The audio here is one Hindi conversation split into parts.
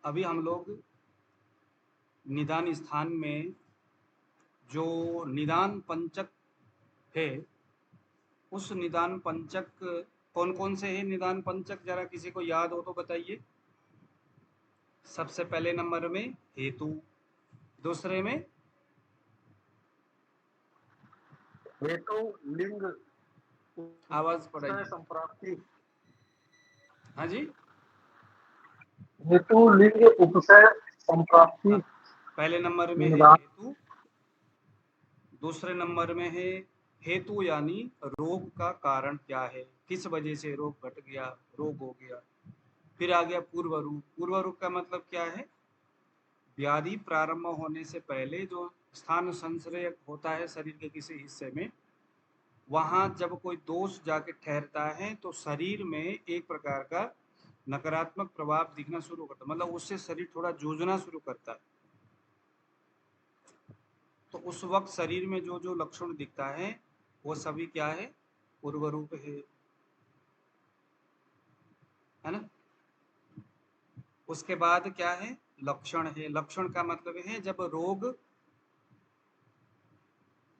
अभी हम लोग निदान स्थान में जो निदान पंचक है, उस निदान पंचक कौन कौन से हैं निदान पंचक, जरा किसी को याद हो तो बताइए। सबसे पहले नंबर में हेतु, दूसरे में हेतु लिंग आवाज उपसय पढ़ाइए। संप्राप्ति। हाँ जी। हेतु लिंग उपसय हाँ, संप्राप्ति पहले नंबर में है निदान। हेतु, दूसरे नंबर में है हेतु यानी रोग का कारण क्या है, किस वजह से रोग घट गया, रोग हो गया। फिर आ गया पूर्व रूप। पूर्व रूप का मतलब क्या है, व्याधि प्रारंभ होने से पहले जो स्थान संश्रय होता है शरीर के किसी हिस्से में, वहां जब कोई दोष जाके ठहरता है तो शरीर में एक प्रकार का नकारात्मक प्रभाव दिखना शुरू करता है, मतलब उससे शरीर थोड़ा जूझना शुरू करता है। तो उस वक्त शरीर में जो जो लक्षण दिखता है वो सभी क्या है, पूर्व रूप है ना। उसके बाद क्या है, लक्षण है। लक्षण का मतलब है जब रोग,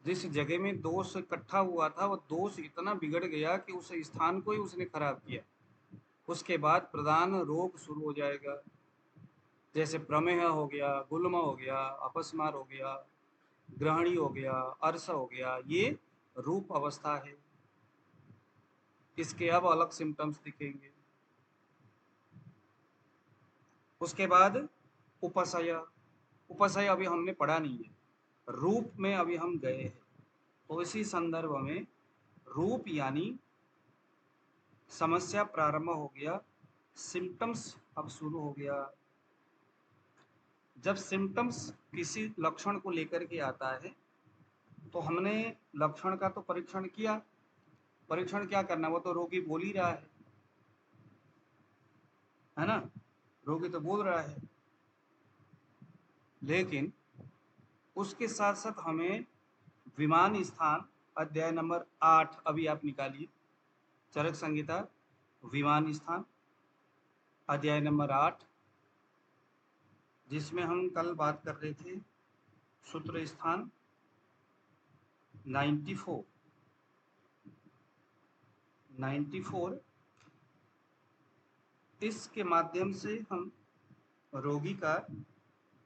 जिस जगह में दोष इकट्ठा हुआ था वो दोष इतना बिगड़ गया कि उस स्थान को ही उसने खराब किया, उसके बाद प्रधान रोग शुरू हो जाएगा। जैसे प्रमेह हो गया, गुल्म हो गया, अपस्मार हो गया, ग्रहणी हो गया, अर्श हो गया, ये रूप अवस्था है। इसके अब अलग सिम्टम्स दिखेंगे। उसके बाद उपसय। उपसय अभी हमने पढ़ा नहीं है, रूप में अभी हम गए हैं। तो इसी संदर्भ में रूप यानी समस्या प्रारंभ हो गया, सिम्टम्स अब शुरू हो गया। जब सिम्टम्स किसी लक्षण को लेकर के आता है तो हमने लक्षण का तो परीक्षण किया। परीक्षण क्या करना, वो तो रोगी बोल ही रहा है ना, रोगी तो बोल रहा है। लेकिन उसके साथ साथ हमें विमान स्थान अध्याय नंबर 8 अभी आप निकालिए, चरक संहिता विमान स्थान अध्याय नंबर 8, जिसमें हम कल बात कर रहे थे सूत्र स्थान 94। इसके माध्यम से हम रोगी का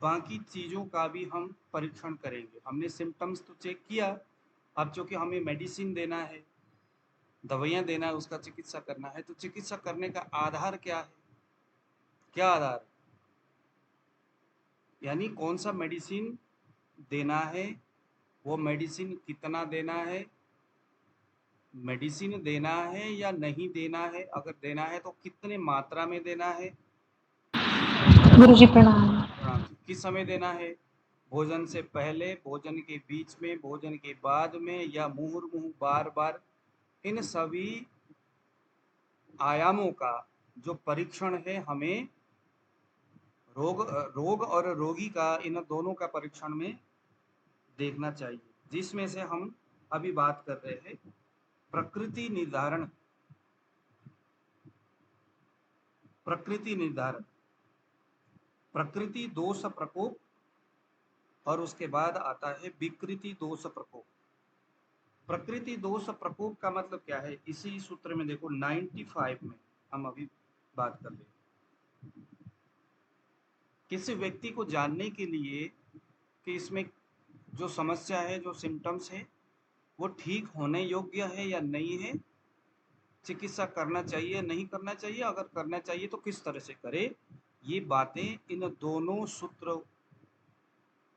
बाकी चीज़ों का भी हम परीक्षण करेंगे। हमने सिम्टम्स तो चेक किया, अब चूंकि हमें मेडिसिन देना है, दवाइयाँ देना है, उसका चिकित्सा करना है, तो चिकित्सा करने का आधार क्या है, क्या आधार, यानी कौन सा मेडिसिन देना है, वो मेडिसिन कितना देना है, मेडिसिन देना है या नहीं देना है, अगर देना है तो कितने मात्रा में देना है, गुरुजी प्रणाम। प्रणाम जी, किस समय देना है, भोजन से पहले, भोजन के बीच में, भोजन के बाद में, या मुहुर्मुहु बार बार। इन सभी आयामों का जो परीक्षण है हमें रोग और रोगी का, इन दोनों का परीक्षण में देखना चाहिए। जिसमें से हम अभी बात कर रहे हैं प्रकृति निर्धारण। प्रकृति निर्धारण, प्रकृति दोष प्रकोप, और उसके बाद आता है विकृति दोष प्रकोप। प्रकृति दोष प्रकोप का मतलब क्या है, इसी सूत्र में देखो 95 में हम अभी बात कर रहे हैं। किसी व्यक्ति को जानने के लिए कि इसमें जो समस्या है, जो सिम्टम्स है, वो ठीक होने योग्य है या नहीं है, चिकित्सा करना चाहिए नहीं करना चाहिए, अगर करना चाहिए तो किस तरह से करे, ये बातें इन दोनों सूत्रों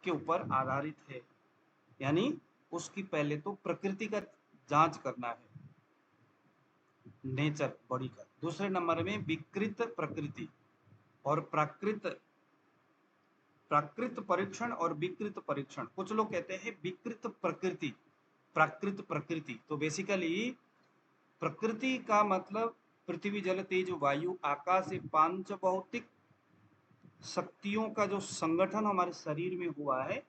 के ऊपर आधारित है। यानी उसकी पहले तो प्रकृति का जांच करना है, नेचर बॉडी का। दूसरे नंबर में विकृत प्रकृति और प्राकृत, प्राकृत परीक्षण और विकृत परीक्षण। कुछ लोग कहते हैं विकृत प्रकृति, प्राकृत प्रकृति। तो बेसिकली प्रकृति का मतलब पृथ्वी जल तेज वायु आकाश, से पांच भौतिक शक्तियों का जो संगठन हमारे शरीर में हुआ है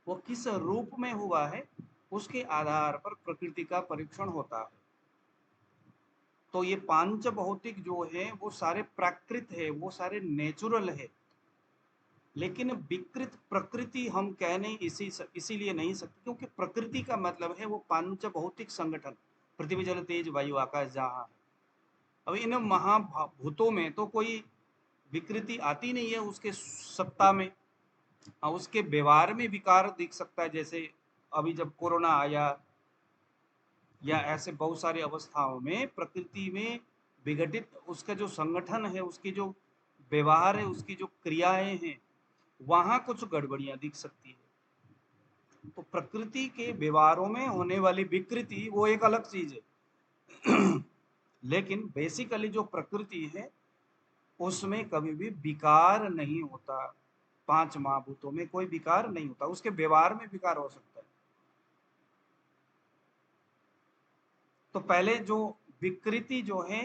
वो किस रूप में हुआ है, उसके आधार पर प्रकृति का परीक्षण होता है। तो ये पांच भौतिक जो है वो सारे प्राकृत है, वो सारे नेचुरल है। लेकिन विकृत प्रकृति हम कह नहीं इसीलिए नहीं सकते क्योंकि प्रकृति का मतलब है वो पंच भौतिक संगठन, पृथ्वी जल तेज वायु आकाश जहाँ है। अब इन महाभूतों में तो कोई विकृति आती नहीं है उसके सत्ता में। हाँ, उसके व्यवहार में विकार दिख सकता है, जैसे अभी जब कोरोना आया या ऐसे बहुत सारी अवस्थाओं में प्रकृति में विघटित उसका जो संगठन है, उसकी जो व्यवहार है, उसकी जो क्रियाएं हैं, वहां कुछ गड़बड़ियां दिख सकती है। तो प्रकृति के व्यवहारों में होने वाली विकृति वो एक अलग चीज है। लेकिन बेसिकली जो प्रकृति है उसमें कभी भी विकार नहीं होता। पांच महाभूतों में कोई विकार नहीं होता, उसके व्यवहार में विकार हो सकता है। तो पहले जो विकृति जो है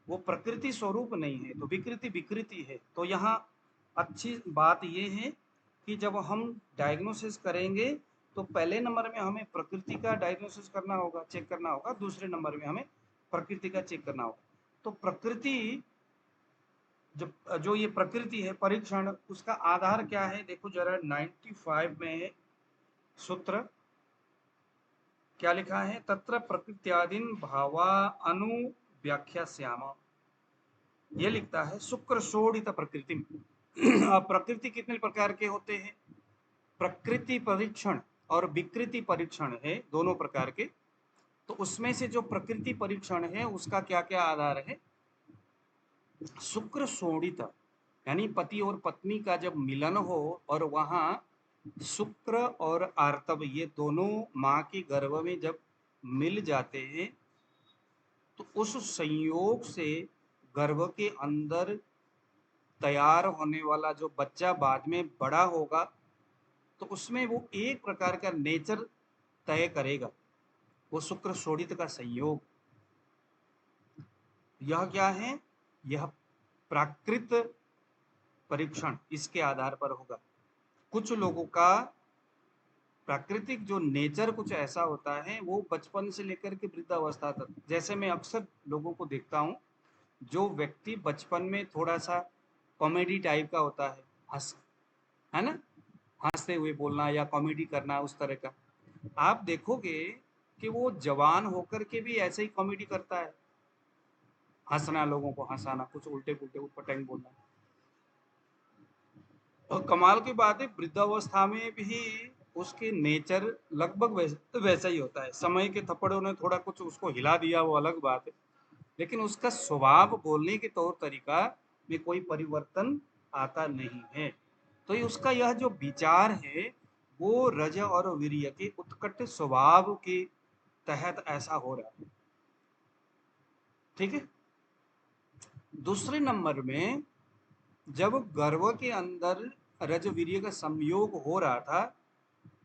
वो प्रकृति स्वरूप नहीं है, तो विकृति विकृति है। तो यहाँ अच्छी बात ये है कि जब हम डायग्नोसिस करेंगे तो पहले नंबर में हमें प्रकृति का डायग्नोसिस करना होगा, चेक करना होगा, दूसरे नंबर में हमें प्रकृति का चेक करना होगा। तो प्रकृति जो ये प्रकृति है परीक्षण, उसका आधार क्या है देखो जरा, 95 में सूत्र क्या लिखा है, तत्र प्रकृत्यादीन भावा अनुव्याख्यास्याम, ये लिखता है शुक्र शोडित प्रकृति। अब प्रकृति कितने प्रकार के होते हैं, प्रकृति परीक्षण और विकृति परीक्षण है दोनों प्रकार के। तो उसमें से जो प्रकृति परीक्षण है उसका क्या क्या आधार है, शुक्र शोणित यानी पति और पत्नी का जब मिलन हो और वहां शुक्र और आर्तव ये दोनों माँ के गर्भ में जब मिल जाते हैं तो उस संयोग से गर्भ के अंदर तैयार होने वाला जो बच्चा बाद में बड़ा होगा तो उसमें वो एक प्रकार का नेचर तय करेगा, वो शुक्र शोणित का संयोग। यह क्या है, यह प्राकृत परीक्षण इसके आधार पर होगा। कुछ लोगों का प्राकृतिक जो नेचर कुछ ऐसा होता है वो बचपन से लेकर के वृद्धावस्था तक, जैसे मैं अक्सर लोगों को देखता हूँ जो व्यक्ति बचपन में थोड़ा सा कॉमेडी टाइप का होता है, हंस है ना, हंसते हुए बोलना या कॉमेडी करना उस तरह का, आप देखोगे कि वो जवान होकर के भी ऐसे ही कॉमेडी करता है, हंसना, लोगों को हंसाना, कुछ उल्टे पुल्टे उटपटांग बोलना। और कमाल की बात है वृद्धावस्था में भी उसके नेचर लगभग वैसा ही होता है। समय के थप्पड़ों ने थोड़ा कुछ उसको हिला दिया वो अलग बात है, लेकिन उसका स्वभाव, बोलने के तौर तरीका में कोई परिवर्तन आता नहीं है। तो ये उसका यह जो विचार है वो रज और वीर्य के उत्कट स्वभाव के तहत ऐसा हो रहा है। ठीक है। दूसरे नंबर में जब गर्भ के अंदर रज वीर्य का संयोग हो रहा था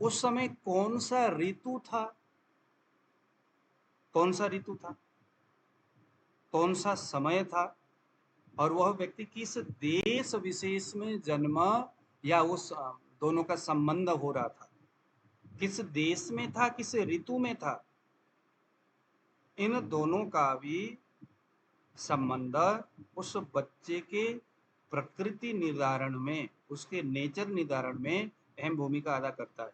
उस समय कौन सा ऋतु था, कौन सा ऋतु था, कौन सा समय था, और वह व्यक्ति किस देश विशेष में जन्मा या उस दोनों का संबंध हो रहा था, किस देश में था, किस ऋतु में था, इन दोनों का भी संबंध उस बच्चे के प्रकृति निर्धारण में, उसके नेचर निर्धारण में अहम भूमिका अदा करता है।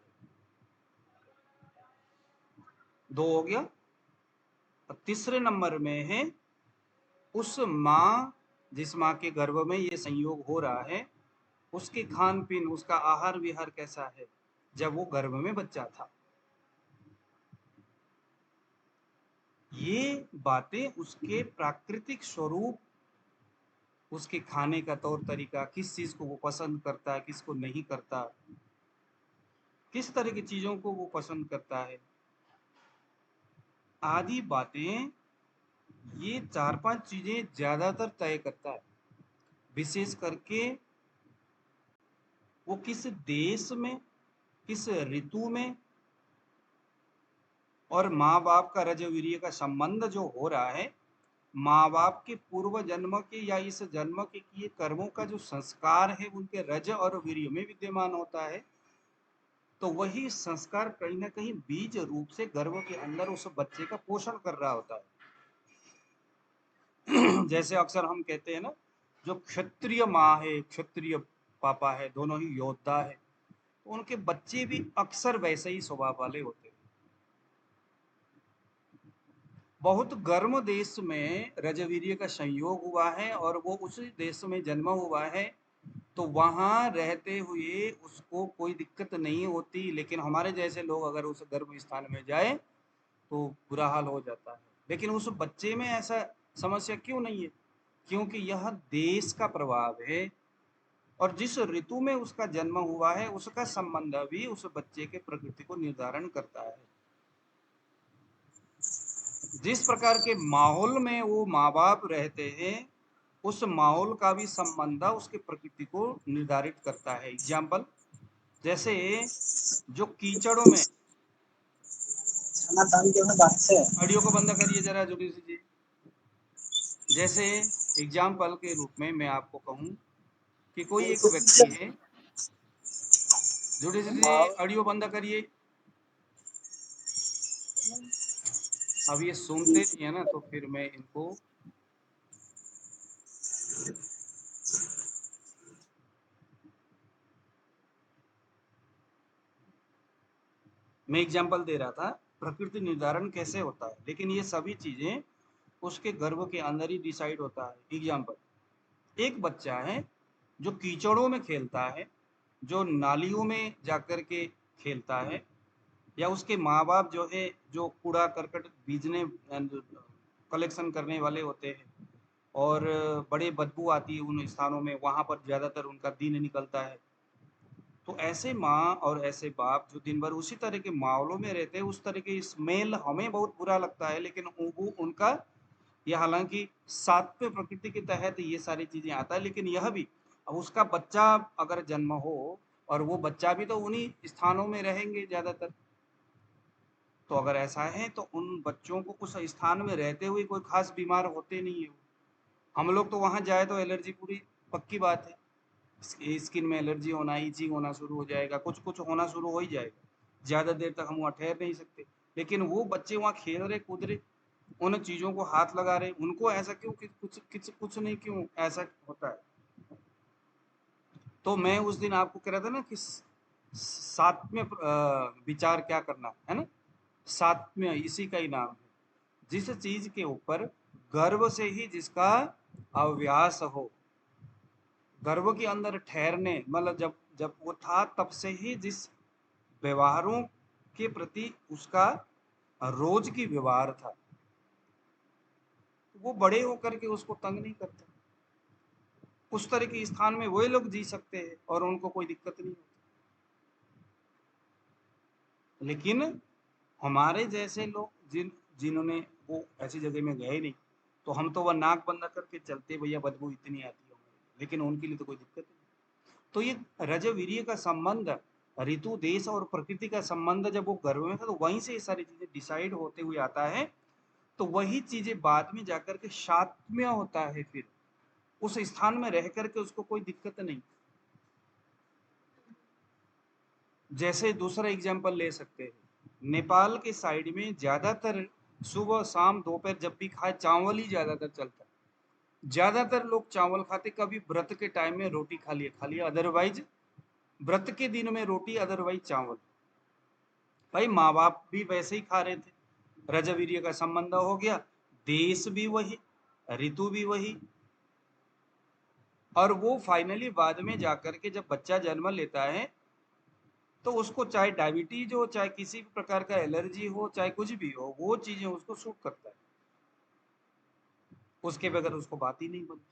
दो हो गया। तीसरे नंबर में है उस माँ, जिस माँ के गर्भ में ये संयोग हो रहा है, उसके खान पीन, उसका आहार विहार कैसा है जब वो गर्भ में बच्चा था। ये बातें उसके प्राकृतिक स्वरूप, उसके खाने का तौर तरीका, किस चीज को वो पसंद करता है, किसको नहीं करता, किस तरह की चीजों को वो पसंद करता है, आदि बातें, ये 4-5 चीजें ज्यादातर तय करता है। विशेष करके वो किस देश में, किस ऋतु में, और माँ बाप का रज वीर्य का संबंध जो हो रहा है, माँ बाप के पूर्व जन्म के या इस जन्म के किए कर्मों का जो संस्कार है उनके रज और वीर्य में विद्यमान होता है। तो वही संस्कार कहीं ना कहीं बीज रूप से गर्भ के अंदर उस बच्चे का पोषण कर रहा होता है। जैसे अक्सर हम कहते हैं ना, जो क्षत्रिय माँ है, क्षत्रिय पापा है, दोनों ही योद्धा है, तो उनके बच्चे भी अक्सर वैसे ही स्वभाव वाले होते हैं। बहुत गर्म देश में रजवीर्य का संयोग हुआ है और वो उस देश में जन्मा हुआ है, तो वहां रहते हुए उसको कोई दिक्कत नहीं होती, लेकिन हमारे जैसे लोग अगर उस गर्म स्थान में जाए तो बुरा हाल हो जाता है। लेकिन उस बच्चे में ऐसा समस्या क्यों नहीं है? क्योंकि यह देश का प्रभाव है और जिस ऋतु में उसका जन्म हुआ है उसका संबंध भी उस बच्चे के प्रकृति को निर्धारण करता है। जिस प्रकार के माहौल में वो माँ बाप रहते हैं, उस माहौल का भी संबंध उसके प्रकृति को निर्धारित करता है। एग्जाम्पल, जैसे जो कीचड़ों में, ऑडियो को बंद करिए जरा जुड़ी जी। जैसे एग्जाम्पल के रूप में मैं आपको कहूं कि कोई एक व्यक्ति है, जुड़ी जी ऑडियो बंद करिए। अब ये सुनते नहीं है ना, तो फिर मैं इनको मैं एग्जाम्पल दे रहा था प्रकृति निर्धारण कैसे होता है, लेकिन ये सभी चीजें उसके गर्भ के अंदर ही डिसाइड होता है। एग्जाम्पल, एक बच्चा है जो कीचड़ों में खेलता है, जो नालियों में जाकर के खेलता है, या उसके माँ बाप जो है जो कूड़ा करकट बीजने कलेक्शन करने वाले होते हैं और बड़े बदबू आती है उन स्थानों में, वहां पर ज्यादातर उनका दिन निकलता है। तो ऐसे माँ और ऐसे बाप जो दिन भर उसी तरह के माहौलों में रहते हैं, उस तरह के स्मेल हमें बहुत बुरा लगता है, लेकिन वो उनका, यह हालांकि सात्विक प्रकृति के तहत ये सारी चीजें आता है, लेकिन यह भी अब उसका बच्चा अगर जन्म हो और वो बच्चा भी तो उन्हीं स्थानों में रहेंगे ज्यादातर, तो अगर ऐसा है तो उन बच्चों को उस स्थान में रहते हुए कोई खास बीमार होते नहीं है। हम लोग तो वहां जाए तो एलर्जी पूरी पक्की बात है, स्किन में एलर्जी होना, ईचिंग होना शुरू हो जाएगा, कुछ कुछ होना शुरू हो ही जाएगा, ज्यादा देर तक हम वहाँ ठहर नहीं सकते। लेकिन वो बच्चे वहाँ खेल रहे कूद रहे, उन चीजों को हाथ लगा रहे, उनको ऐसा क्यों कि कुछ नहीं क्यों ऐसा होता है? तो मैं उस दिन आपको कह रहा था ना कि सात्म्य विचार क्या करना है ना, सात्म्य इसी का ही नाम है। जिस चीज के ऊपर गर्व से ही जिसका अभ्यास हो, गर्व के अंदर ठहरने, मतलब जब जब वो था तब से ही जिस व्यवहारों के प्रति उसका रोज की व्यवहार था, वो बड़े होकर के उसको तंग नहीं करते। उस तरह के स्थान में वही लोग जी सकते हैं और उनको कोई दिक्कत नहीं होती। लेकिन हमारे जैसे लोग जिन्होंने वो ऐसी जगह में गए नहीं, तो हम तो वह नाक बंद करके चलते, भैया बदबू इतनी आती है, लेकिन उनके लिए तो कोई दिक्कत नहीं। तो ये रजवीर्य का संबंध, ऋतु देश और प्रकृति का संबंध जब वो गर्भ में था, तो वहीं से ये सारी चीजें डिसाइड होते हुए आता है। तो वही चीजें बाद में जाकर के शात्म्य होता है, फिर उस स्थान में रह करके उसको कोई दिक्कत नहीं। जैसे दूसरा एग्जांपल ले सकते हैं, नेपाल के साइड में ज्यादातर सुबह शाम दोपहर जब भी खाए चावल ही ज्यादातर चलता है। ज्यादातर लोग चावल खाते, कभी व्रत के टाइम में रोटी खा लिया, अदरवाइज व्रत के दिन में रोटी, अदरवाइज चावल। भाई माँ बाप भी वैसे ही खा रहे थे, रजवीर्य का संबंध हो गया, देश भी वही, ऋतु भी वही, और वो फाइनली बाद में जाकर के जब बच्चा जन्म लेता है तो उसको चाहे डायबिटीज हो, चाहे किसी भी प्रकार का एलर्जी हो, चाहे कुछ भी हो, वो चीजें उसको सूट करता है, उसके बगैर उसको बात ही नहीं बनती।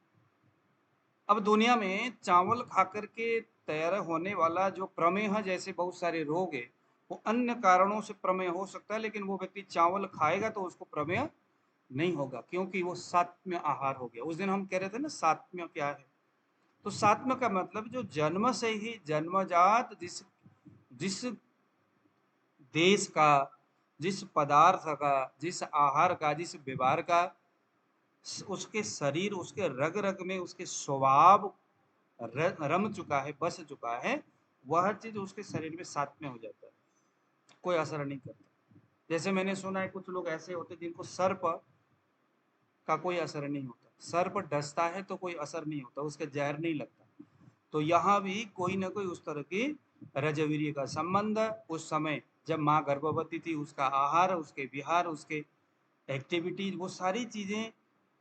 अब दुनिया में चावल खा करके तैयार होने वाला जो प्रमेह जैसे बहुत सारे रोग है, वो अन्य कारणों से प्रमेह हो सकता है, लेकिन वो व्यक्ति चावल खाएगा तो उसको प्रमेह नहीं होगा, क्योंकि वो सात्म्य आहार हो गया। उस दिन हम कह रहे थे ना सात्म्य क्या है, तो सात्म्य का मतलब जो जन्म से ही जन्मजात जिस जिस देश का, जिस पदार्थ का, जिस आहार का, जिस व्यवहार का उसके शरीर, उसके रग रग में उसके स्वभाव रम चुका है, बस चुका है, वह चीज उसके शरीर में सात्म्य हो जाता है, कोई असर नहीं करता। जैसे मैंने सुना है कुछ लोग ऐसे होते जिनको सर्प का कोई असर नहीं होता, सर्प डसता है तो कोई असर नहीं होता, उसका जहर नहीं लगता, तो यहाँ भी कोई ना कोई उस तरह की रजवीर्य का संबंध उस समय जब माँ गर्भवती थी, उसका आहार, उसके विहार, उसके एक्टिविटीज, वो सारी चीजें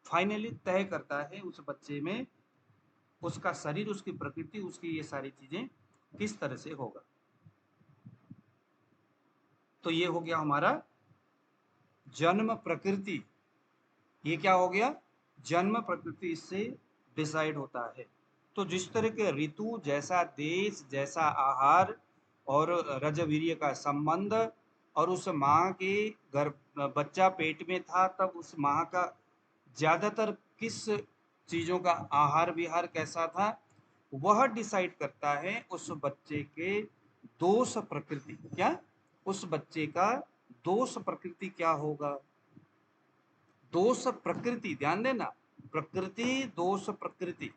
फाइनली तय करता है उस बच्चे में उसका शरीर, उसकी प्रकृति, उसकी ये सारी चीजें किस तरह से होगा। तो ये हो गया हमारा जन्म प्रकृति। ये क्या हो गया? जन्म प्रकृति इससे डिसाइड होता है। तो जिस तरह के ऋतु, जैसा देश, जैसा आहार और रजवीर्य का संबंध, और उस माँ के गर्भ बच्चा पेट में था तब उस माँ का ज्यादातर किस चीजों का आहार विहार कैसा था, वह डिसाइड करता है उस बच्चे के दोष प्रकृति। क्या? उस बच्चे का दोष प्रकृति क्या होगा? दोष प्रकृति, ध्यान देना, प्रकृति दोष प्रकृति,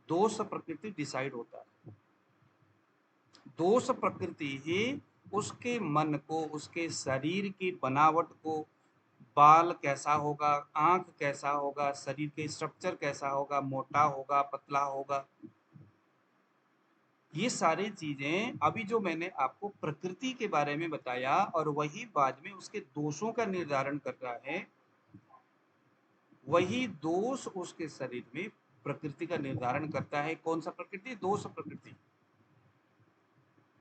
दोष प्रकृति डिसाइड होता है। दोष प्रकृति ही उसके मन को, उसके शरीर की बनावट को, बाल कैसा होगा, आंख कैसा होगा, शरीर के स्ट्रक्चर कैसा होगा, मोटा होगा, पतला होगा, ये सारी चीजें अभी जो मैंने आपको प्रकृति के बारे में बताया, और वही बाद में उसके दोषों का निर्धारण कर रहा है। वही दोष उसके शरीर में प्रकृति का निर्धारण करता है। कौन सा प्रकृति? दोष प्रकृति।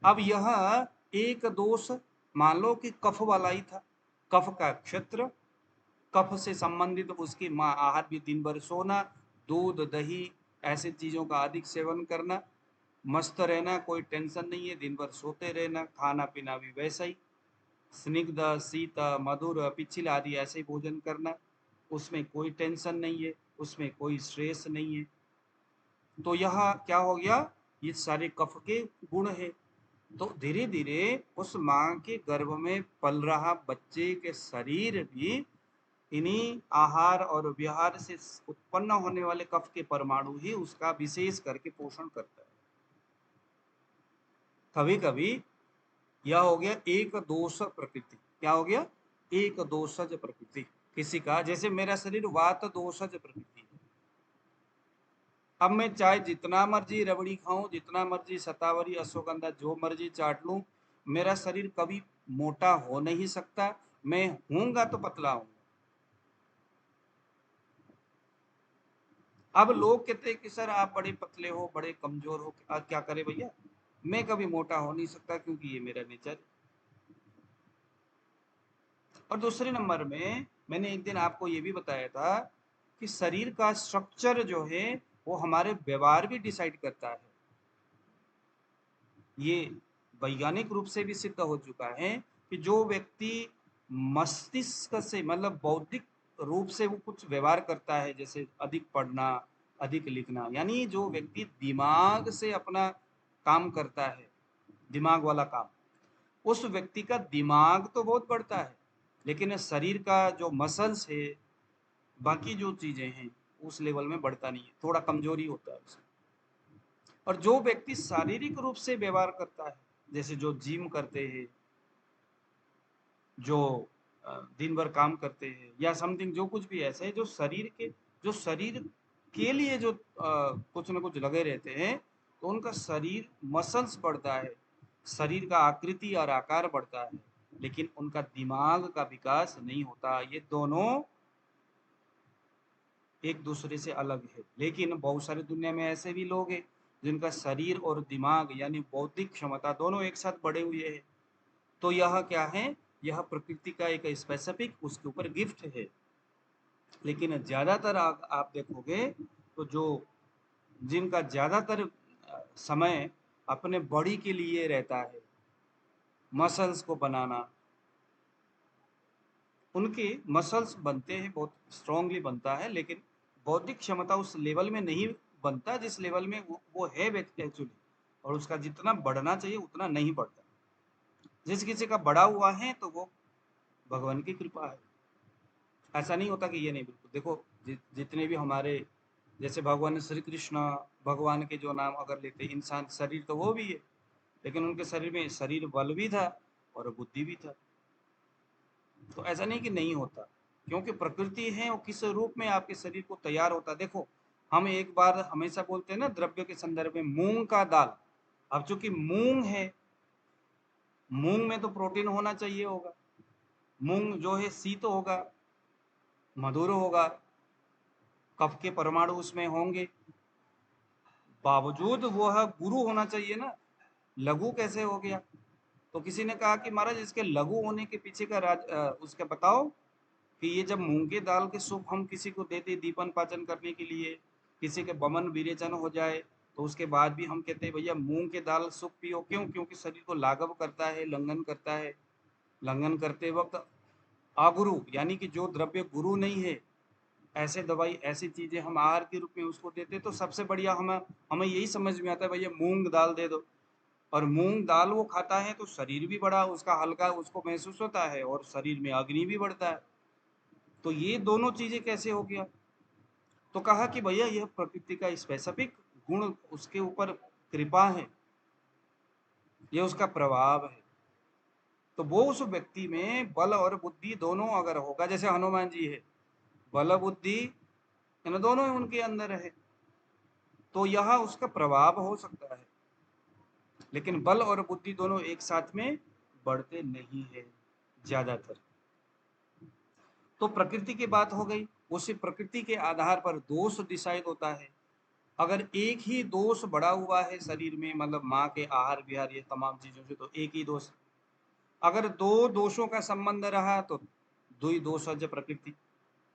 अब यह एक दोष मान लो कि कफ वाला ही था, कफ का क्षेत्र, कफ से संबंधित उसकी माँ आहार भी दिन भर सोना, दूध दही ऐसे चीजों का अधिक सेवन करना, मस्त रहना, कोई टेंशन नहीं है, दिन भर सोते रहना, खाना पीना भी वैसा ही, स्निग्ध शीत मधुर पिछिल आदि ऐसे भोजन करना, उसमें कोई टेंशन नहीं है, उसमें कोई स्ट्रेस नहीं है। तो यह क्या हो गया? ये सारे कफ के गुण है। तो धीरे धीरे उस माँ के गर्भ में पल रहा बच्चे के शरीर भी इन्हीं आहार और विहार से उत्पन्न होने वाले कफ के परमाणु ही उसका विशेष करके पोषण करता है। कभी कभी यह हो गया एक दोष प्रकृति। क्या हो गया? एक दोषज प्रकृति किसी का, जैसे मेरा शरीर वात दोषज प्रकृति है। अब मैं चाहे जितना मर्जी रबड़ी खाऊं, जितना मर्जी शतावरी अश्वगंधा जो मर्जी चाट लूं, मेरा शरीर कभी मोटा हो नहीं सकता, मैं हूंगा तो पतला हूंगा। अब लोग कहते हैं कि सर आप बड़े पतले हो, बड़े कमजोर हो, क्या करे भैया, मैं कभी मोटा हो नहीं सकता क्योंकि ये मेरा नेचर। और दूसरे नंबर में मैंने एक दिन आपको ये भी बताया था कि शरीर का स्ट्रक्चर जो है वो हमारे व्यवहार भी डिसाइड करता है। ये वैज्ञानिक रूप से भी सिद्ध हो चुका है कि जो व्यक्ति मस्तिष्क से, मतलब बौद्धिक रूप से वो कुछ व्यवहार करता है, जैसे अधिक पढ़ना, अधिक लिखना, यानी जो व्यक्ति दिमाग से अपना काम करता है, दिमाग वाला काम, उस व्यक्ति का दिमाग तो बहुत बढ़ता है, लेकिन शरीर का जो मसल्स है, बाकी जो चीजें हैं उस लेवल में बढ़ता नहीं है, थोड़ा कमजोरी होता है उसमें। और जो व्यक्ति शारीरिक रूप से व्यवहार करता है, जैसे जो जिम करते हैं, जो दिन भर काम करते हैं, या समथिंग जो कुछ भी ऐसे है, जो शरीर के लिए जो कुछ ना कुछ लगे रहते हैं, तो उनका शरीर मसल्स बढ़ता है, शरीर का आकृति और आकार बढ़ता है, लेकिन उनका दिमाग का विकास नहीं होता। ये दोनों एक दूसरे से अलग है। लेकिन बहुत सारी दुनिया में ऐसे भी लोग हैं जिनका शरीर और दिमाग यानी बौद्धिक क्षमता दोनों एक साथ बढ़े हुए हैं। तो यह क्या है? यह प्रकृति का एक स्पेसिफिक उसके ऊपर गिफ्ट है। लेकिन ज्यादातर आप देखोगे तो जो जिनका ज्यादातर समय अपने बॉडी के लिए रहता है, मसल्स को बनाना, उनके मसल्स बनते हैं, बहुत स्ट्रांगली बनता है, लेकिन बौद्धिक क्षमता उस लेवल में नहीं बनता जिस लेवल में वो है एक्चुअली, और उसका जितना बढ़ना चाहिए उतना नहीं बढ़ता। जिस किसी का बड़ा हुआ है तो वो भगवान की कृपा है, ऐसा नहीं होता कि ये नहीं। बिल्कुल देखो, जितने भी हमारे जैसे भगवान श्री कृष्ण, भगवान के जो नाम अगर लेते हैं, इंसान शरीर तो वो भी है, लेकिन उनके शरीर में शरीर बल भी था और बुद्धि भी था। तो ऐसा नहीं कि नहीं होता, क्योंकि प्रकृति है, वो किस रूप में आपके शरीर को तैयार होता। देखो हम एक बार हमेशा बोलते हैं ना द्रव्य के संदर्भ में, मूंग का दाल। अब चूंकि मूंग है, मूंग में तो प्रोटीन होना चाहिए होगा, मूंग जो है शीत होगा, मधुर होगा, कफ के परमाणु उसमें होंगे, बावजूद वह गुरु होना चाहिए ना, लघु कैसे हो गया? तो किसी ने कहा कि महाराज इसके लघु होने के पीछे का उसका बताओ कि ये जब मूंगे दाल के सूप हम किसी को देते दीपन पाचन करने के लिए, किसी के बमन विरेचन हो जाए, तो उसके बाद भी हम कहते हैं भैया मूंग के दाल सूप पियो। क्यों? क्योंकि शरीर को लाघव करता है, लंघन करता है। लंघन करते वक्त अगुरु यानी कि जो द्रव्य गुरु नहीं है, ऐसे दवाई ऐसी चीजें हम आहार के रूप में उसको देते, तो सबसे बढ़िया हमें हमें यही समझ में आता है भैया मूंग दाल दे दो। और मूंग दाल वो खाता है तो शरीर भी बड़ा उसका हल्का उसको महसूस होता है और शरीर में अग्नि भी बढ़ता है। तो ये दोनों चीजें कैसे हो गया? तो कहा कि भैया यह प्रकृति का स्पेसिफिक गुण, उसके ऊपर कृपा है, ये उसका प्रभाव है। तो वो उस व्यक्ति में बल और बुद्धि दोनों अगर होगा, जैसे हनुमान जी है, बल बुद्धि इन दोनों उनके अंदर है, तो यह उसका प्रभाव हो सकता है। लेकिन बल और बुद्धि दोनों एक साथ में बढ़ते नहीं है ज्यादातर। तो प्रकृति की बात हो गई, उसी प्रकृति के आधार पर दोष डिसाइड होता है। अगर एक ही दोष बढ़ा हुआ है शरीर में, मतलब माँ के आहार विहार ये तमाम चीजों से, तो एक ही दोष। अगर दो दोषों का संबंध रहा तो द्वि दोषज प्रकृति।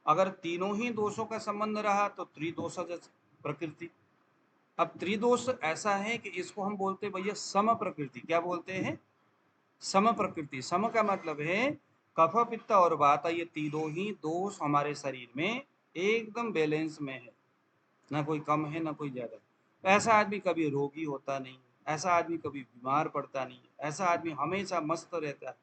अगर तीनों ही दोषों का संबंध रहा तो त्रिदोषज प्रकृति। अब त्रिदोष ऐसा है कि इसको हम बोलते हैं भैया सम प्रकृति। क्या बोलते हैं? सम प्रकृति। सम का मतलब है कफ पित्त और वात, ये तीनों ही दोष हमारे शरीर में एकदम बैलेंस में है, ना कोई कम है ना कोई ज्यादा। तो ऐसा आदमी कभी रोगी होता नहीं, ऐसा आदमी कभी बीमार पड़ता नहीं, ऐसा आदमी हमेशा मस्त रहता है,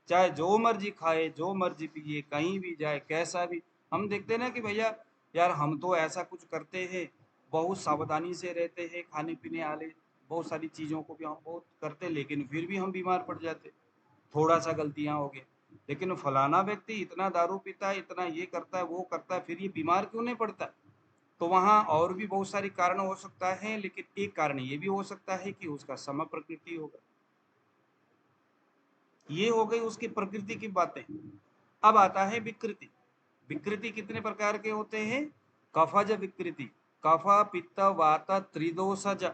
चाहे जो मर्जी खाए जो मर्जी पिए, कहीं भी जाए कैसा भी। हम देखते ना कि भैया यार हम तो ऐसा कुछ करते हैं, बहुत सावधानी से रहते हैं, खाने पीने वाले बहुत सारी चीज़ों को भी हम बहुत करते, लेकिन फिर भी हम बीमार पड़ जाते, थोड़ा सा गलतियां हो गई। लेकिन फलाना व्यक्ति इतना दारू पीता है, इतना ये करता है वो करता है, फिर ये बीमार क्यों नहीं पड़ता? तो वहाँ और भी बहुत सारे कारण हो सकता है, लेकिन एक कारण ये भी हो सकता है कि उसका सम प्रकृति होगा। ये हो गई उसकी प्रकृति की बातें। अब आता है विकृति। विकृति कितने प्रकार के होते हैं? कफज विकृति, कफ पित्त वात त्रिदोषज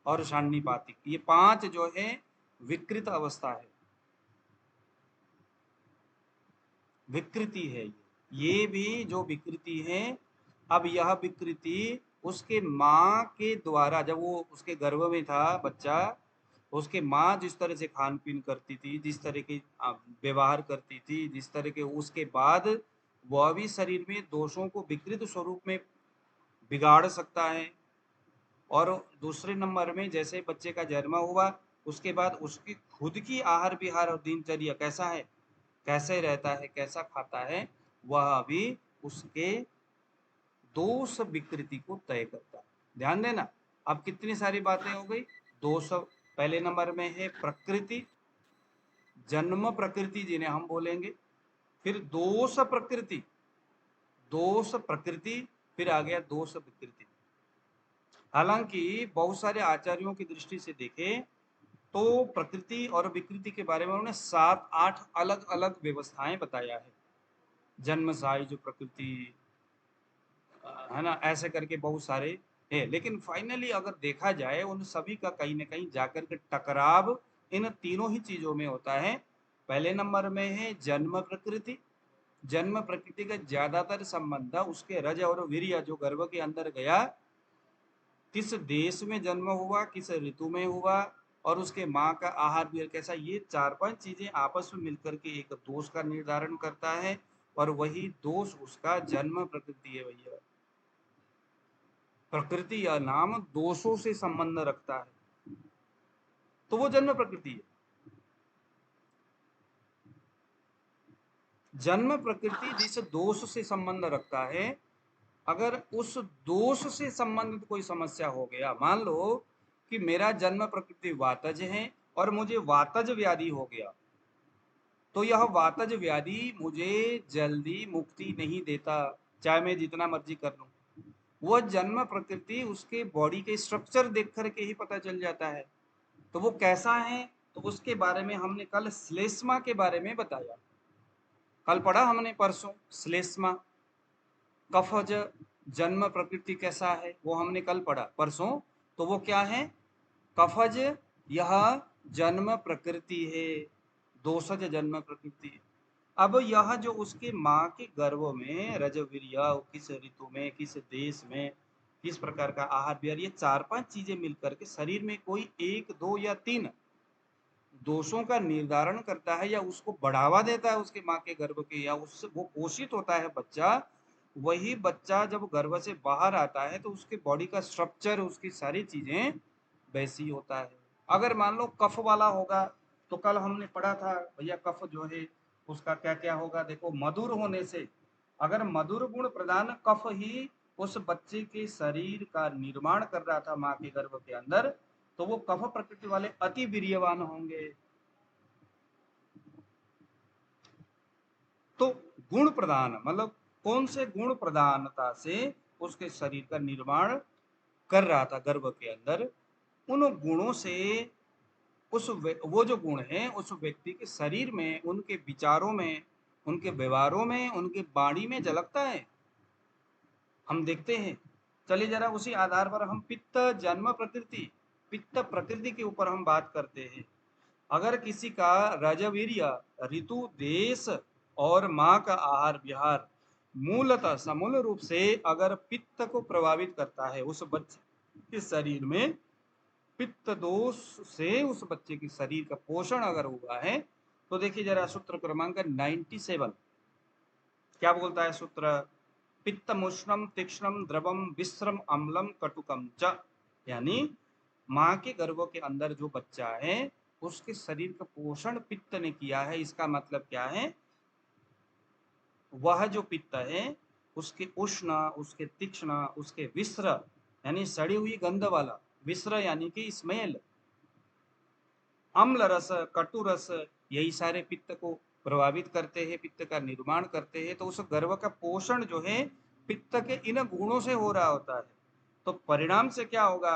और षाण्यपातिक, ये पांच जो है विकृत अवस्था है, विकृति है। ये भी जो विकृति है, अब यह विकृति उसके माँ के द्वारा, जब वो उसके गर्भ में था बच्चा, उसके माँ जिस तरह से खान पीन करती थी, जिस तरह के व्यवहार करती थी, जिस तरह के, उसके बाद वह भी शरीर में दोषों को विकृत स्वरूप में बिगाड़ सकता है। और दूसरे नंबर में जैसे बच्चे का जन्म हुआ, उसके बाद उसकी खुद की आहार विहार और दिनचर्या कैसा है, कैसे रहता है, कैसा खाता है, वह भी उसके दोष विकृति को तय करता है। ध्यान देना, अब कितनी सारी बातें हो गई। दोष पहले नंबर में है प्रकृति, जन्म प्रकृति जिन्हें हम बोलेंगे, फिर दोष प्रकृति, दोष प्रकृति, फिर आ गया दोष विकृति। हालांकि बहुत सारे आचार्यों की दृष्टि से देखें तो प्रकृति और विकृति के बारे में उन्होंने 7-8 अलग अलग व्यवस्थाएं बताया है। जन्मसाई जो प्रकृति है ना, ऐसे करके बहुत सारे है, लेकिन फाइनली अगर देखा जाए उन सभी का कहीं ना कहीं जाकर के टकराव इन तीनों ही चीजों में होता है। पहले नंबर में है जन्म प्रकृति। जन्म प्रकृति का ज्यादातर संबंध उसके रज और वीर्य जो गर्भ के अंदर गया, किस देश में जन्म हुआ, किस ऋतु में हुआ, और उसके माँ का आहार विहार कैसा, ये 4-5 चीजें आपस में मिलकर के एक दोष का निर्धारण करता है, और वही दोष उसका जन्म प्रकृति है। भैया प्रकृति या नाम दोषों से संबंध रखता है, तो वो जन्म प्रकृति है। जन्म प्रकृति जिस दोष से संबंध रखता है, अगर उस दोष से संबंधित कोई समस्या हो गया, मान लो कि मेरा जन्म प्रकृति वातज है और मुझे वातज व्याधि हो गया, तो यह वातज व्याधि मुझे जल्दी मुक्ति नहीं देता, चाहे मैं जितना मर्जी कर लूं। वह जन्म प्रकृति उसके बॉडी के स्ट्रक्चर देख करके ही पता चल जाता है। तो वो कैसा है, तो उसके बारे में हमने कल श्लेष्मा के बारे में बताया। कल पढ़ा हमने परसों श्लेष्मा, कफज जन्म प्रकृति कैसा है वो हमने कल पढ़ा परसों। तो वो क्या है, कफज यह जन्म प्रकृति है, दोषज जन्म प्रकृति। अब यह जो उसके माँ के गर्भ में रजवीर्य, किस ऋतु में, किस देश में, किस प्रकार का आहार विहार, ये 4-5 चीजें मिलकर के शरीर में कोई 1, 2 या 3 दोषों का निर्धारण करता है या उसको बढ़ावा देता है उसके माँ के गर्भ के, या उससे वो पोषित होता है बच्चा। वही बच्चा जब गर्भ से बाहर आता है तो उसके बॉडी का स्ट्रक्चर, उसकी सारी चीजें वैसी होता है। अगर मान लो कफ वाला होगा, तो कल हमने पढ़ा था भैया कफ जो है उसका क्या क्या होगा। देखो मधुर होने से, अगर मधुर गुण प्रधान कफ ही उस बच्चे के शरीर का निर्माण कर रहा था माँ के गर्भ के अंदर, तो वो कफ प्रकृति वाले अति वीर्यवान होंगे। तो गुण प्रधान मतलब कौन से गुण प्रधानता से उसके शरीर का निर्माण कर रहा था गर्भ के अंदर, उन गुणों से वो जो गुण है उस व्यक्ति के शरीर में, उनके विचारों में, उनके व्यवहारों में, उनके वाणी में झलकता है, हम देखते हैं। चलिए जरा उसी आधार पर हम पित्त जन्म प्रकृति, पित्त प्रकृति के ऊपर हम बात करते हैं। अगर किसी का रजवीर्य, ऋतु, देश और माँ का आहार विहार मूलतः समूल रूप से अगर पित्त को प्रभावित करता है, उस बच्चे के शरीर में पित्त दोष से उस बच्चे के शरीर का पोषण अगर हुआ है, तो देखिए जरा सूत्र क्रमांक 97 क्या बोलता है सूत्र, पित्तमुष्णम तीक्ष्णम द्रवम विश्रम अम्लम कटुकम च, यानी माँ के गर्भ के अंदर जो बच्चा है उसके शरीर का पोषण पित्त ने किया है। इसका मतलब क्या है, वह जो पित्त है उसके उष्ण, उसके तीक्ष्ण, उसके विश्र यानी सड़ी हुई गंध वाला, विश्र यानी कि स्मेल, अम्ल रस, कटु रस, यही सारे पित्त को प्रभावित करते हैं, पित्त का निर्माण करते हैं। तो उस गर्भ का पोषण जो है पित्त के इन गुणों से हो रहा होता है। तो परिणाम से क्या होगा,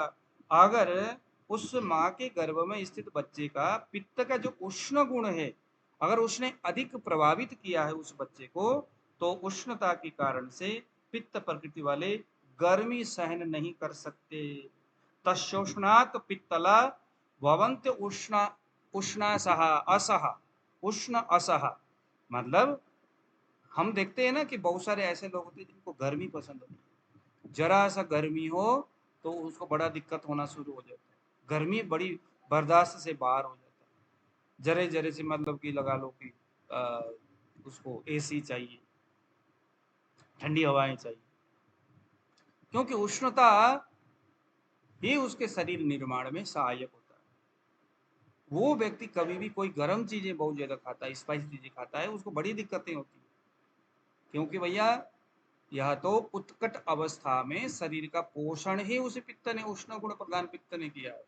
अगर उस माँ के गर्भ में स्थित बच्चे का पित्त का जो उष्ण गुण है, अगर उसने अधिक प्रभावित किया है उस बच्चे को, तो उष्णता के कारण से पित्त प्रकृति वाले गर्मी सहन नहीं कर सकते। तस्योष्णात पित्तला भवंत उष्ण उष्णासह असह, उष्ण असह, मतलब हम देखते हैं ना कि बहुत सारे ऐसे लोग होते हैं जिनको गर्मी पसंद नहीं है। जरा सा गर्मी हो तो उसको बड़ा दिक्कत होना शुरू हो जाता है, गर्मी बड़ी बर्दाश्त से बाहर हो जाता है। जरे जरे से मतलब कि लगा लो कि उसको एसी चाहिए, ठंडी हवाएं चाहिए, क्योंकि उष्णता ही उसके शरीर निर्माण में सहायक होता है। वो व्यक्ति कभी भी कोई गर्म चीजें बहुत ज्यादा खाता है, स्पाइसी चीजें खाता है, उसको बड़ी दिक्कतें होती है, क्योंकि भैया यह तो उत्कट अवस्था में शरीर का पोषण ही उस पित्त ने, उष्ण गुण प्रधान पित्त ने किया है।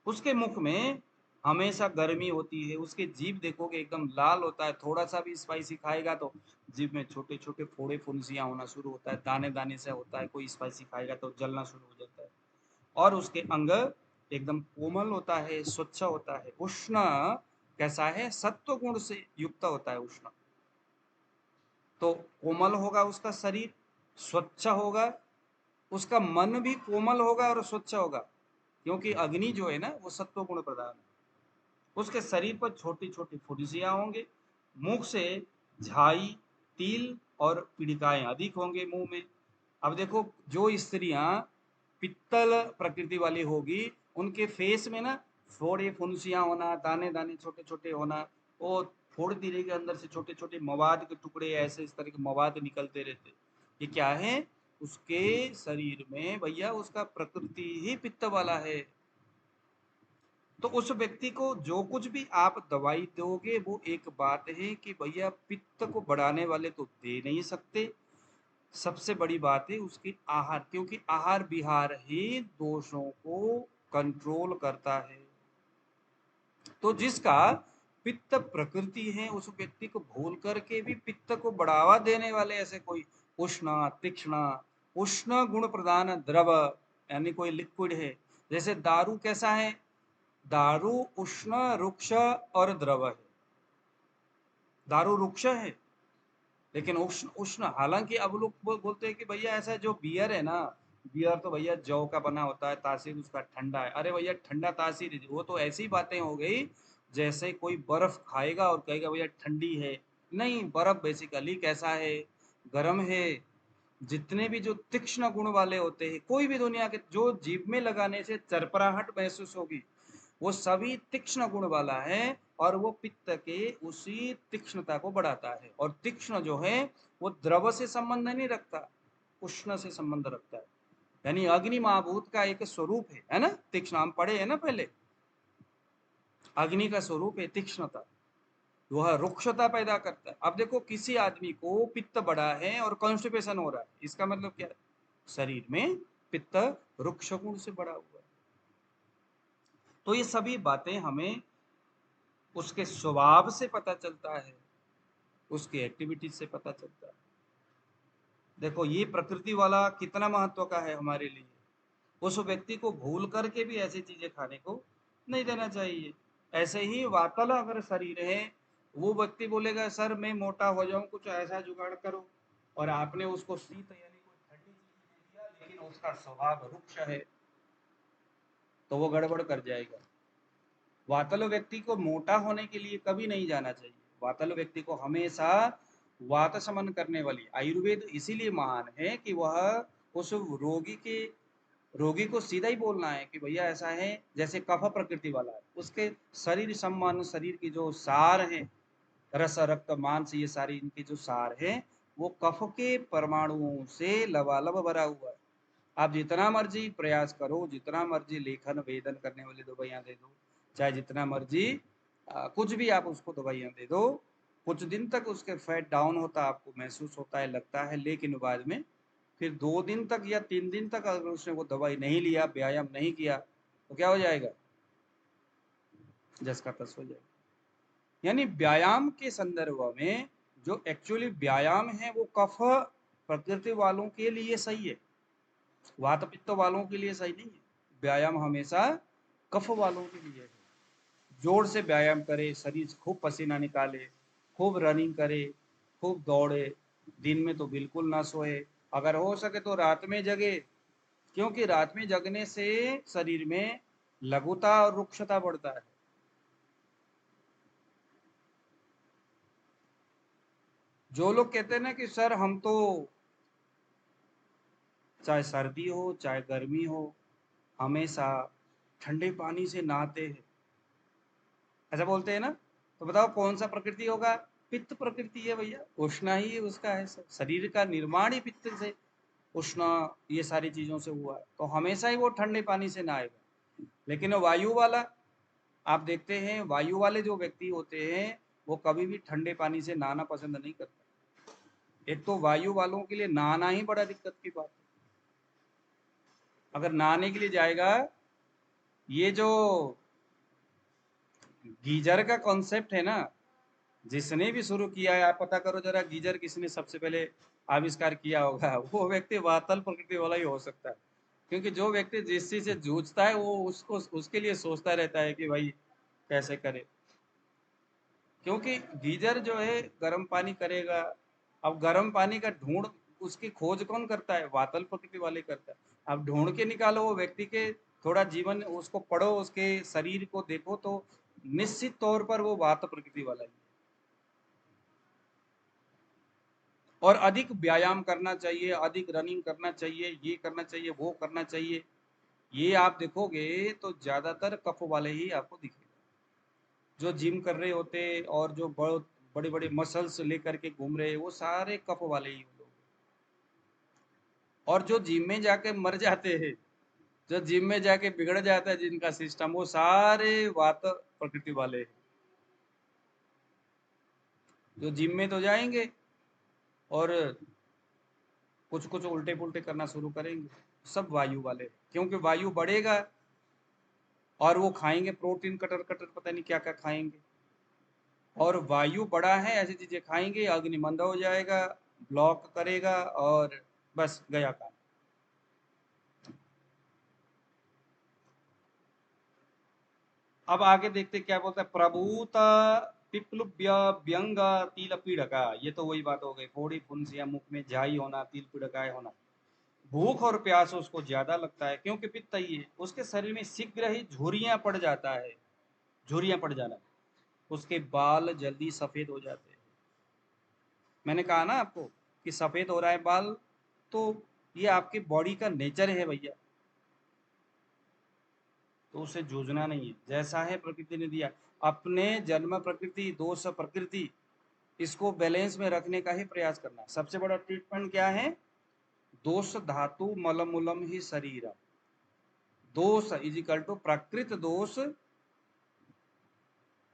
उसके मुख में हमेशा गर्मी होती है, उसके जीभ देखोगे एकदम लाल होता है, थोड़ा सा भी स्पाइसी खाएगा तो जीभ में छोटे छोटे फोड़े फुंसियां होना शुरू होता है, दाने दाने से होता है, कोई स्पाइसी खाएगा तो जलना शुरू हो जाता है। और उसके अंग एकदम कोमल होता है, स्वच्छ होता है, उष्ण कैसा है, सत्व गुण से युक्त होता है उष्ण। तो कोमल होगा उसका शरीर, स्वच्छ होगा, उसका मन भी कोमल होगा और स्वच्छ होगा, क्योंकि अग्नि जो है ना वो सत्व गुण प्रधान है। उसके शरीर पर छोटी छोटी फुंसियां होंगे, मुख से झाई, तिल और पीड़िकाएं अधिक होंगे मुंह में। अब देखो जो स्त्रियां पित्तल प्रकृति वाली होगी, उनके फेस में ना फोड़े फुंसियां होना, दाने दाने छोटे छोटे होना, वो फोड़ तीरे के अंदर से छोटे छोटे मवाद के टुकड़े, ऐसे इस तरह के मवाद निकलते रहते, ये क्या है, उसके शरीर में भैया उसका प्रकृति ही पित्त वाला है। तो उस व्यक्ति को जो कुछ भी आप दवाई दोगे वो एक बात है कि भैया पित्त को बढ़ाने वाले तो दे नहीं सकते। सबसे बड़ी बात है उसकी आहार, क्योंकि आहार विहार ही दोषों को कंट्रोल करता है। तो जिसका पित्त प्रकृति है उस व्यक्ति को भूल करके भी पित्त को बढ़ावा देने वाले ऐसे कोई उष्ण, तीक्ष्ण। उष्ण गुण प्रधान द्रव यानी कोई लिक्विड है। जैसे दारू कैसा है? दारू उष्ण, रुक्ष और द्रव है। दारू रुक्ष है लेकिन उष्ण उष्ण। हालांकि अब लोग बोलते हैं कि भैया ऐसा जो बियर है ना, बियर तो भैया जौ का बना होता है, तासीर उसका ठंडा है। अरे भैया ठंडा तासीर है, वो तो ऐसी बातें हो गई जैसे कोई बर्फ खाएगा और कहेगा भैया ठंडी है। नहीं, बर्फ बेसिकली कैसा है? गर्म है। जितने भी जो तीक्ष्ण गुण वाले होते हैं, कोई भी दुनिया के जो जीभ में लगाने से चरपराहट महसूस होगी, वो सभी तीक्ष्ण गुण वाला है। और वो पित्त के उसी तीक्ष्णता को बढ़ाता है। और तीक्ष्ण जो है वो द्रव से संबंध नहीं रखता, उष्ण से संबंध रखता है। यानी अग्नि महाभूत का एक स्वरूप है ना? तीक्ष्ण हम पढ़े है ना पहले, अग्नि का स्वरूप है तीक्ष्णता। वह रुक्षता पैदा करता है। अब देखो किसी आदमी को पित्त बढ़ा है और कॉन्स्टिपेशन हो रहा है, इसका मतलब क्या है? शरीर में पित्त रुक्ष गुण से बढ़ा हुआ है। तो ये सभी बातें हमें उसके स्वभाव से पता चलता है, उसकी एक्टिविटीज से पता चलता है। देखो ये प्रकृति वाला कितना महत्व का है हमारे लिए। उस व्यक्ति को भूल करके भी ऐसी चीजें खाने को नहीं देना चाहिए। ऐसे ही वातल अगर शरीर है, वो व्यक्ति बोलेगा सर मैं मोटा हो जाऊं, कुछ ऐसा जुगाड़ करो, और आपने उसको शीत यानी कोई ठंडी चीज दे दिया, लेकिन उसका स्वभाव रुक्ष है, तो वो गड़बड़ कर जाएगा। वातल व्यक्ति को मोटा होने के लिए कभी नहीं जाना चाहिए। वातल व्यक्ति को हमेशा वात शमन करने वाली आयुर्वेद इसीलिए महान है कि वह उस रोगी को सीधा ही बोलना है कि भैया ऐसा है, जैसे कफ प्रकृति वाला है, उसके शरीर सम्मान, शरीर की जो सार है, रस रक्त मांस, ये सारी इनकी जो सार है, वो कफ के परमाणुओं से लबालब भरा हुआ है। आप जितना मर्जी प्रयास करो, जितना मर्जी लेखन वेदन करने वाली दवाइयाँ दे दो, चाहे जितना मर्जी कुछ भी आप उसको दवाइयाँ दे दो, कुछ दिन तक उसके फैट डाउन होता आपको महसूस होता है, लगता है, लेकिन बाद में फिर 2 दिन तक या 3 दिन तक अगर उसने वो दवाई नहीं लिया, व्यायाम नहीं किया, तो क्या हो जाएगा? जस का तस हो जाएगा। यानी व्यायाम के संदर्भ में जो एक्चुअली व्यायाम है वो कफ प्रकृति वालों के लिए सही है, वात पित्त वालों के लिए सही नहीं है। व्यायाम हमेशा कफ वालों के लिए है। जोर से व्यायाम करे, शरीर खूब पसीना निकाले, खूब रनिंग करे, खूब दौड़े, दिन में तो बिल्कुल ना सोए, अगर हो सके तो रात में जगे, क्योंकि रात में जगने से शरीर में लघुता और रुक्षता बढ़ता है। जो लोग कहते हैं ना कि सर हम तो चाहे सर्दी हो चाहे गर्मी हो हमेशा ठंडे पानी से नहाते हैं, ऐसा बोलते हैं ना, तो बताओ कौन सा प्रकृति होगा? पित्त प्रकृति है भैया, उष्ण ही उसका है। शरीर का निर्माण ही पित्त से, उष्ण, ये सारी चीजों से हुआ है, तो हमेशा ही वो ठंडे पानी से नहाएगा। लेकिन वायु वाला, आप देखते हैं वायु वाले जो व्यक्ति होते हैं वो कभी भी ठंडे पानी से नहाना पसंद नहीं करते। एक तो वायु वालों के लिए नहाना ही बड़ा दिक्कत की बात है। अगर नहाने के लिए जाएगा, ये जो गीजर का कॉन्सेप्ट है ना, जिसने भी शुरू किया है, आप पता करो जरा गीजर किसने सबसे पहले आविष्कार किया होगा, वो व्यक्ति वातल प्रकृति वाला ही हो सकता है। क्योंकि जो व्यक्ति जिस चीज से जूझता है वो उसको उसके लिए सोचता रहता है कि भाई कैसे करे। क्योंकि गीजर जो है गर्म पानी करेगा। अब गर्म पानी का ढूंढ, उसकी खोज कौन करता है? वातल प्रकृति वाले करता है। अब ढूंढ के निकालो वो व्यक्ति के, थोड़ा जीवन उसको पढ़ो, उसके शरीर को देखो, तो निश्चित तौर पर वो वात प्रकृति वाला ही। और अधिक व्यायाम करना चाहिए, अधिक रनिंग करना चाहिए, ये करना चाहिए, वो करना चाहिए। ये आप देखोगे तो ज्यादातर कफ वाले ही आपको दिखेगा। जो जिम कर रहे होते और जो बहुत बड़े बड़े मसल्स लेकर के घूम रहे, वो सारे कफ वाले ही लोग। और जो जिम में जाके मर जाते हैं, जो जिम में जाके बिगड़ जाता है जिनका सिस्टम, वो सारे वात प्रकृति वाले हैं। जो जिम में तो जाएंगे और कुछ कुछ उल्टे पुल्टे करना शुरू करेंगे, सब वायु वाले। क्योंकि वायु बढ़ेगा और वो खाएंगे प्रोटीन कटर कटर, पता नहीं क्या क्या खाएंगे, और वायु बड़ा है, ऐसी चीजें खाएंगे, अग्नि मंद हो जाएगा, ब्लॉक करेगा और बस गया काम। अब आगे देखते क्या बोलता है, प्रभूता पिप्लुभ्य व्यंग तिल पीड़का, ये तो वही बात हो गई, फोड़ी फुंसिया, मुख में झाई होना, तिल पीड़काय होना। भूख और प्यास उसको ज्यादा लगता है क्योंकि पित्त ही है, उसके शरीर में शीघ्र ही झुर्रियां पड़ जाता है, झुर्रियां पड़ जाना, उसके बाल जल्दी सफेद हो जाते हैं। मैंने कहा ना आपको कि सफेद हो रहा है बाल, तो ये आपकी बॉडी का नेचर है भैया, तो उसे जूझना नहीं है, जैसा है प्रकृति ने दिया। अपने जन्म प्रकृति दोष प्रकृति, इसको बैलेंस में रखने का ही प्रयास करना। सबसे बड़ा ट्रीटमेंट क्या है, दोष धातु मलमूलम ही शरीर, दोष इज इक्वल टू प्राकृत दोष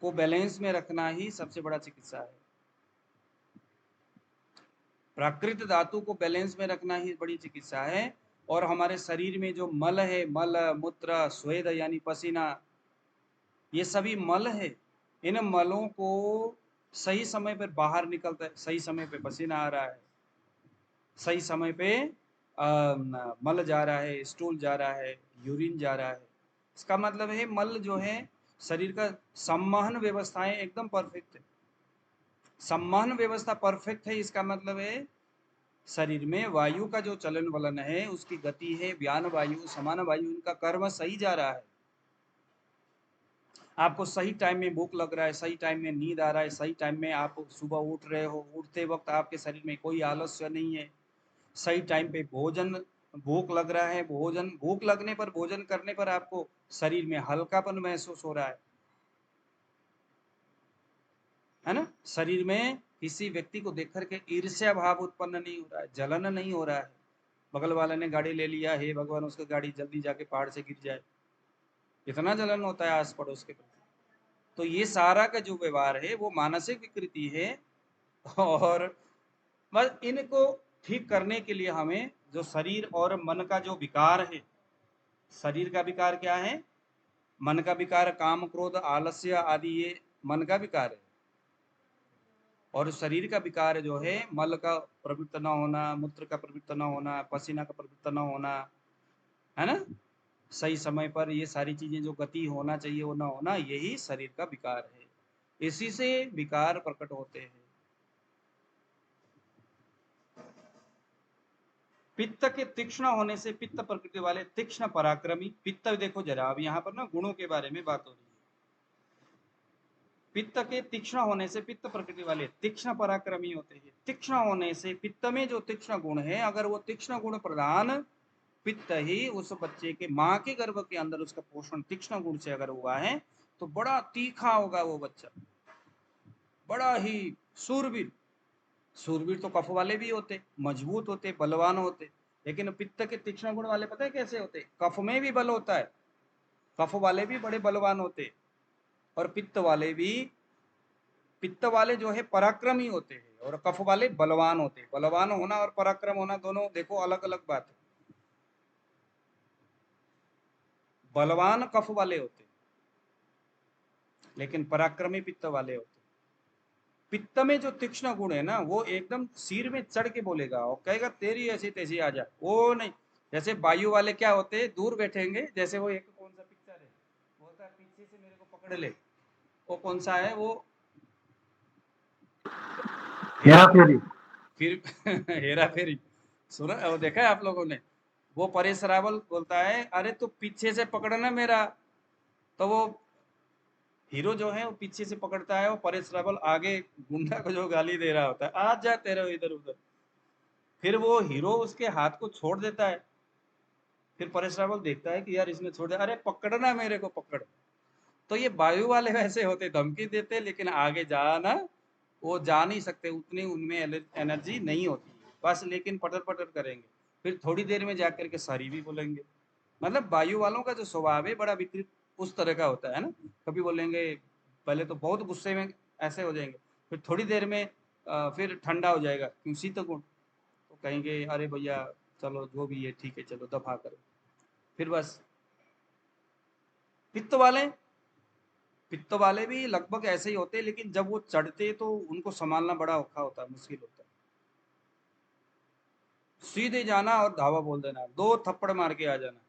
को बैलेंस में रखना ही सबसे बड़ा चिकित्सा है। प्राकृत धातु को बैलेंस में रखना ही बड़ी चिकित्सा है। और हमारे शरीर में जो मल है, मल मूत्र स्वेद यानी पसीना, ये सभी मल है। इन मलों को सही समय पर बाहर निकलता है, सही समय पे पसीना आ रहा है, सही समय पे मल जा रहा है, स्टूल जा रहा है, यूरिन जा रहा है। इसका मतलब है मल जो है, शरीर का संवहन व्यवस्थाएं एकदम परफेक्ट है। संवहन व्यवस्था परफेक्ट है, इसका मतलब है शरीर में वायु का जो चलन वलन है, उसकी गति है, व्यान वायु समान वायु, इनका कर्म सही जा रहा है। आपको सही टाइम में भूख लग रहा है, सही टाइम में नींद आ रहा है, सही टाइम में आप सुबह उठ रहे हो, उठते वक्त आपके शरीर में कोई आलस्य नहीं है, सही टाइम पे भोजन, भूख लग रहा है, भोजन, भूख लगने पर भोजन करने पर आपको शरीर में हल्कापन महसूस हो रहा है ना। शरीर में किसी व्यक्ति को देख करके ईर्ष्या भाव उत्पन्न नहीं हो रहा है, जलन नहीं हो रहा है। बगल वाले ने गाड़ी ले लिया, हे भगवान उसकी गाड़ी जल्दी जाके पहाड़ से गिर जाए, इतना जलन होता है आस पड़ोस के प्रति। तो ये सारा का जो व्यवहार है वो मानसिक विकृति है। और बस इनको ठीक करने के लिए हमें जो शरीर और मन का जो विकार है, शरीर का विकार क्या है, मन का विकार काम क्रोध आलस्य आदि, ये मन का विकार है। और शरीर का विकार जो है, मल का प्रवृत्त न होना, मूत्र का प्रवृत्त न होना, पसीना का प्रवृत्त न होना, है ना, सही समय पर ये सारी चीजें जो गति होना चाहिए वो ना होना, यही शरीर का विकार है। इसी से विकार प्रकट होते हैं। पित्त के तीक्ष्ण होने से, पित्त प्रकृति वाले तीक्ष्ण पराक्रमी, पित्त देखो जरा, अब यहाँ पर ना गुणों के बारे में बात हो रही है। पित्त के तीक्ष्ण होने से, पित्त प्रकृति वाले तीक्ष्ण पराक्रमी होते हैं। तीक्ष्ण होने से, पित्त में जो तीक्ष्ण गुण है, अगर वो तीक्ष्ण गुण प्रधान पित्त ही उस बच्चे के माँ के गर्भ के अंदर उसका पोषण तीक्ष्ण गुण से अगर हुआ है, तो बड़ा तीखा होगा वो बच्चा, बड़ा ही सूरवीर। सूरवीर तो कफ वाले भी होते, मजबूत होते, बलवान होते, लेकिन पित्त के तीक्ष्ण गुण वाले पता है कैसे होते, कफ में भी बल होता है, कफ वाले भी बड़े बलवान होते, और पित्त वाले भी, पित्त वाले जो है पराक्रमी होते हैं और कफ वाले बलवान होते हैं। बलवान होना और पराक्रम होना दोनों देखो अलग अलग बात है। बलवान कफ वाले होते लेकिन पराक्रमी पित्त वाले होते। पित्त में जो तीक्ष्ण गुण है ना, वो एकदम सिर में चढ़ के बोलेगा और कहेगा तेरी ऐसी तैसी आ जा, वो नहीं। जैसे वायु वाले क्या होते हैं, दूर बैठेंगे, जैसे वो एक कौन सा पिक्चर है, बोलता है पीछे से मेरे को पकड़ ले, वो कौन सा है वो, हेरा फेरी। फिर हेरा फेरी सुना, वो देखा है आप लोगों ने। वो परेश रावल बोलता है अरे तू पीछे से पकड़ना मेरा, तो वो हीरो जो है वो पीछे से पकड़ता है, वो परेश रावल आगे गुंडा को जो गाली दे रहा होता है, आज जा तेरे इधर उधर, फिर वो हीरो उसके हाथ को छोड़ देता है। फिर परेश रावल देखता है कि यार इसने छोड़ दिया, अरे पकड़ना मेरे को, पकड़। तो ये वायु वाले वैसे होते, धमकी देते लेकिन आगे जाना वो जा नहीं सकते, उतनी उनमें एनर्जी नहीं होती, बस लेकिन पटर पटर करेंगे, फिर थोड़ी देर में जाकर के सारी भी बोलेंगे। मतलब वायु वालों का जो स्वभाव है बड़ा विकृत उस तरह का होता है ना। कभी बोलेंगे, पहले तो बहुत गुस्से में ऐसे हो जाएंगे, फिर थोड़ी देर में फिर ठंडा हो जाएगा, क्यों शीत गुण, तो कहेंगे अरे भैया चलो जो भी है ठीक है, चलो दफा करो, फिर बस। पित्त वाले, पित्त वाले भी लगभग ऐसे ही होते हैं, लेकिन जब वो चढ़ते तो उनको संभालना बड़ा औखा होता है, मुश्किल होता है। सीधे जाना और धावा बोल देना, 2 थप्पड़ मार के आ जाना।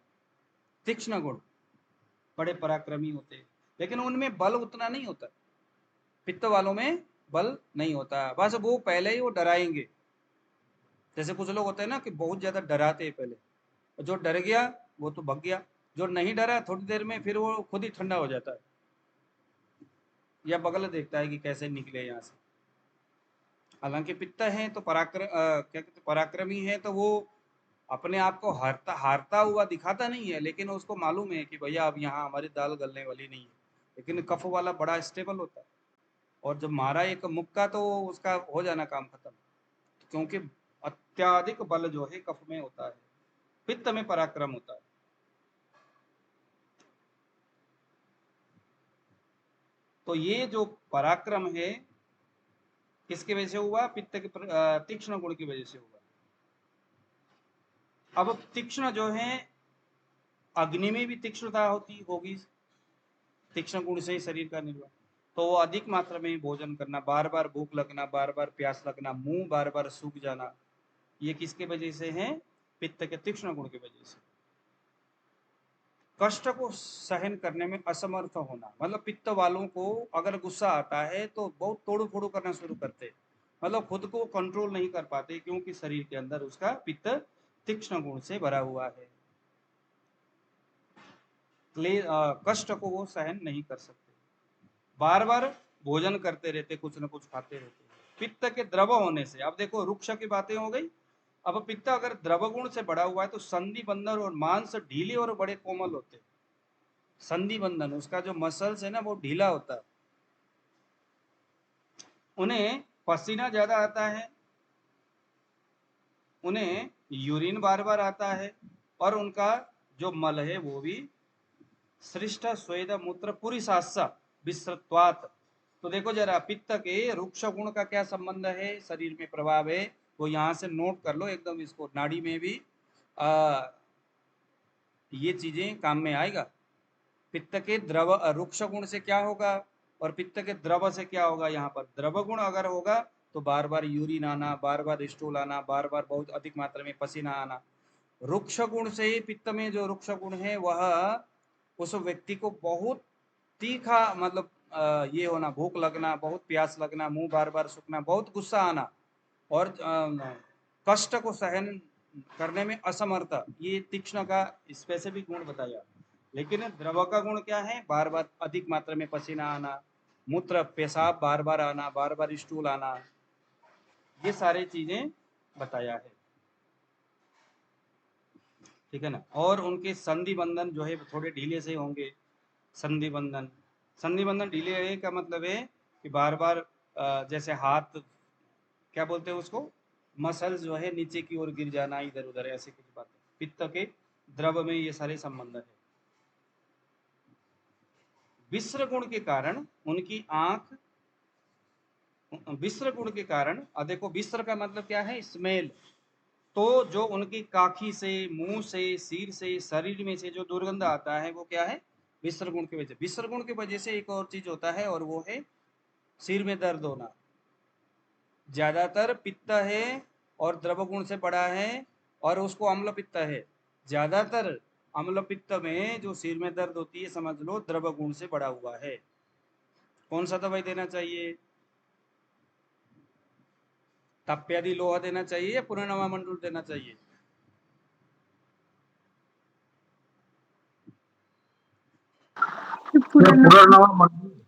तीक्ष्ण गुण, बड़े पराक्रमी होते, लेकिन उनमें बल उतना नहीं होता। पित्त वालों में बल नहीं होता, बस वो पहले ही वो डराएंगे। जैसे कुछ लोग होते हैं ना कि बहुत ज्यादा डराते हैं पहले, जो डर गया वो तो भग गया, जो नहीं डरा थोड़ी देर में फिर वो खुद ही ठंडा हो जाता है, या बगल देखता है कि कैसे निकले यहाँ से। हालांकि पित्त है तो क्या कहते पराक्रमी है, तो वो अपने आप को हारता हारता हुआ दिखाता नहीं है, लेकिन उसको मालूम है कि भैया अब यहाँ हमारी दाल गलने वाली नहीं है। लेकिन कफ वाला बड़ा स्टेबल होता है, और जब मारा एक मुक्का तो उसका हो जाना काम खत्म, क्योंकि अत्याधिक बल जो है कफ में होता है, पित्त में पराक्रम होता है। तो ये जो पराक्रम है किसकी वजह से हुआ? पित्त के तीक्ष्ण गुण की वजह से हुआ। अब तीक्ष्ण जो है, अग्नि में भी तीक्ष्णता होगी, तीक्ष्ण गुण से ही शरीर का निर्माण। तो वो अधिक मात्रा में भोजन करना, बार बार भूख लगना, बार बार प्यास लगना, मुंह बार बार सूख जाना, ये किसके वजह से है? पित्त के तीक्ष्ण गुण की वजह से। कष्ट को सहन करने में असमर्थ होना, मतलब पित्त वालों को अगर गुस्सा आता है तो बहुत तोड़ फोड़ करना शुरू करते, मतलब खुद को कंट्रोल नहीं कर पाते, क्योंकि शरीर के अंदर उसका पित्त तीक्ष्ण गुण से भरा हुआ है। कष्ट को वो सहन नहीं कर सकते, बार बार भोजन करते रहते, कुछ न कुछ खाते रहते। पित्त के द्रव होने से, अब देखो रुक्ष की बातें हो गई, अब पित्त अगर द्रव गुण से बढ़ा हुआ है तो संधि बंधन और मांस ढीले और बड़े कोमल होते। संधि बंधन, उसका जो मसल्स है ना वो ढीला होता है, उन्हें पसीना ज्यादा आता है, उन्हें यूरिन बार बार आता है, और उनका जो मल है वो भी श्रेष्ठ स्वेद मूत्र पूरी सासा विस्तृत्वात। तो देखो जरा, पित्त के रुक्ष गुण का क्या संबंध है, शरीर में प्रभाव है, वो यहाँ से नोट कर लो एकदम, इसको नाड़ी में भी ये चीजें काम में आएगा। पित्त के द्रव रुक्ष गुण से क्या होगा और पित्त के द्रव से क्या होगा। यहाँ पर द्रव गुण अगर होगा तो बार बार यूरिन आना, बार बार स्टूल आना, बार बार बहुत अधिक मात्रा में पसीना आना। रुक्ष गुण से, पित्त में जो रुक्ष गुण है वह उस व्यक्ति को बहुत तीखा, मतलब ये होना, भूख लगना, बहुत प्यास लगना, मुंह बार बार सूखना, बहुत गुस्सा आना, और कष्ट को सहन करने में असमर्थ, ये तीक्ष्ण का स्पेसिफिक गुण बताया। लेकिन द्रव का गुण क्या है? बार बार अधिक मात्रा में पसीना आना, मूत्र पेशाब बार बार आना, बार बार स्टूल आना, ये सारी चीजें बताया है, ठीक है ना। और उनके संधि बंधन जो है थोड़े ढीले से होंगे। संधि बंधन, संधि बंधन ढीले का मतलब है कि बार बार जैसे हाथ, क्या बोलते हैं उसको, मसल्स जो है नीचे की ओर गिर जाना, इधर उधर, ऐसे कुछ बातें। पित्त के द्रव में ये सारे संबंध है। विश्र गुण के कारण उनकी आंख, विश्र गुण के कारण, देखो विश्र का मतलब क्या है? स्मेल। तो जो उनकी काखी से, मुंह से, सिर से, शरीर में से जो दुर्गंध आता है वो क्या है? विश्र गुण की वजह। विश्र गुण की वजह से एक और चीज होता है, और वो है सिर में दर्द होना। ज्यादातर पित्त है और द्रव गुण से बड़ा है, और उसको अम्ल पित्त है। ज्यादातर अम्ल पित्त में जो सिर में दर्द होती है, समझ लो द्रव गुण से बड़ा हुआ है। कौन सा दवाई देना चाहिए? तप्यादि लोहा देना चाहिए या पुनर्नवा मंडूर देना चाहिए?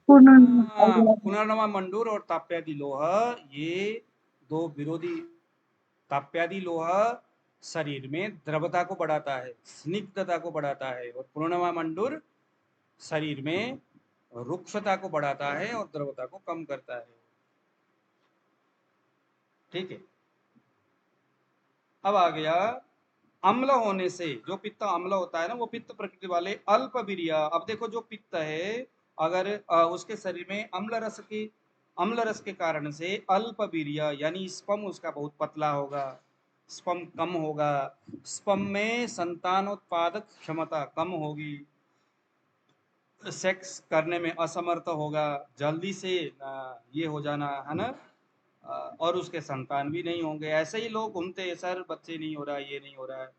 पुनर्नवा मंडूर और ताप्यादि लोह, ये दो विरोधी। ताप्यादि लोह शरीर में द्रवता को बढ़ाता है, स्निग्धता को बढ़ाता है, और पुनर्नवा मंडूर शरीर में रुक्षता को बढ़ाता है और द्रवता को कम करता है, ठीक है। अब आ गया अम्ल होने से, जो पित्त अम्ल होता है ना, वो पित्त प्रकृति वाले अल्प वीर्य। अब देखो जो पित्त है, अगर उसके शरीर में अम्ल रस के कारण से अल्प वीर्य, यानी स्पर्म उसका बहुत पतला होगा, स्पर्म कम होगा, स्पर्म में संतानोत्पादक क्षमता कम होगी, सेक्स करने में असमर्थ होगा, जल्दी से ये हो जाना है ना, और उसके संतान भी नहीं होंगे। ऐसे ही लोग घूमते हैं, सर बच्चे नहीं हो रहा है, ये नहीं हो रहा है,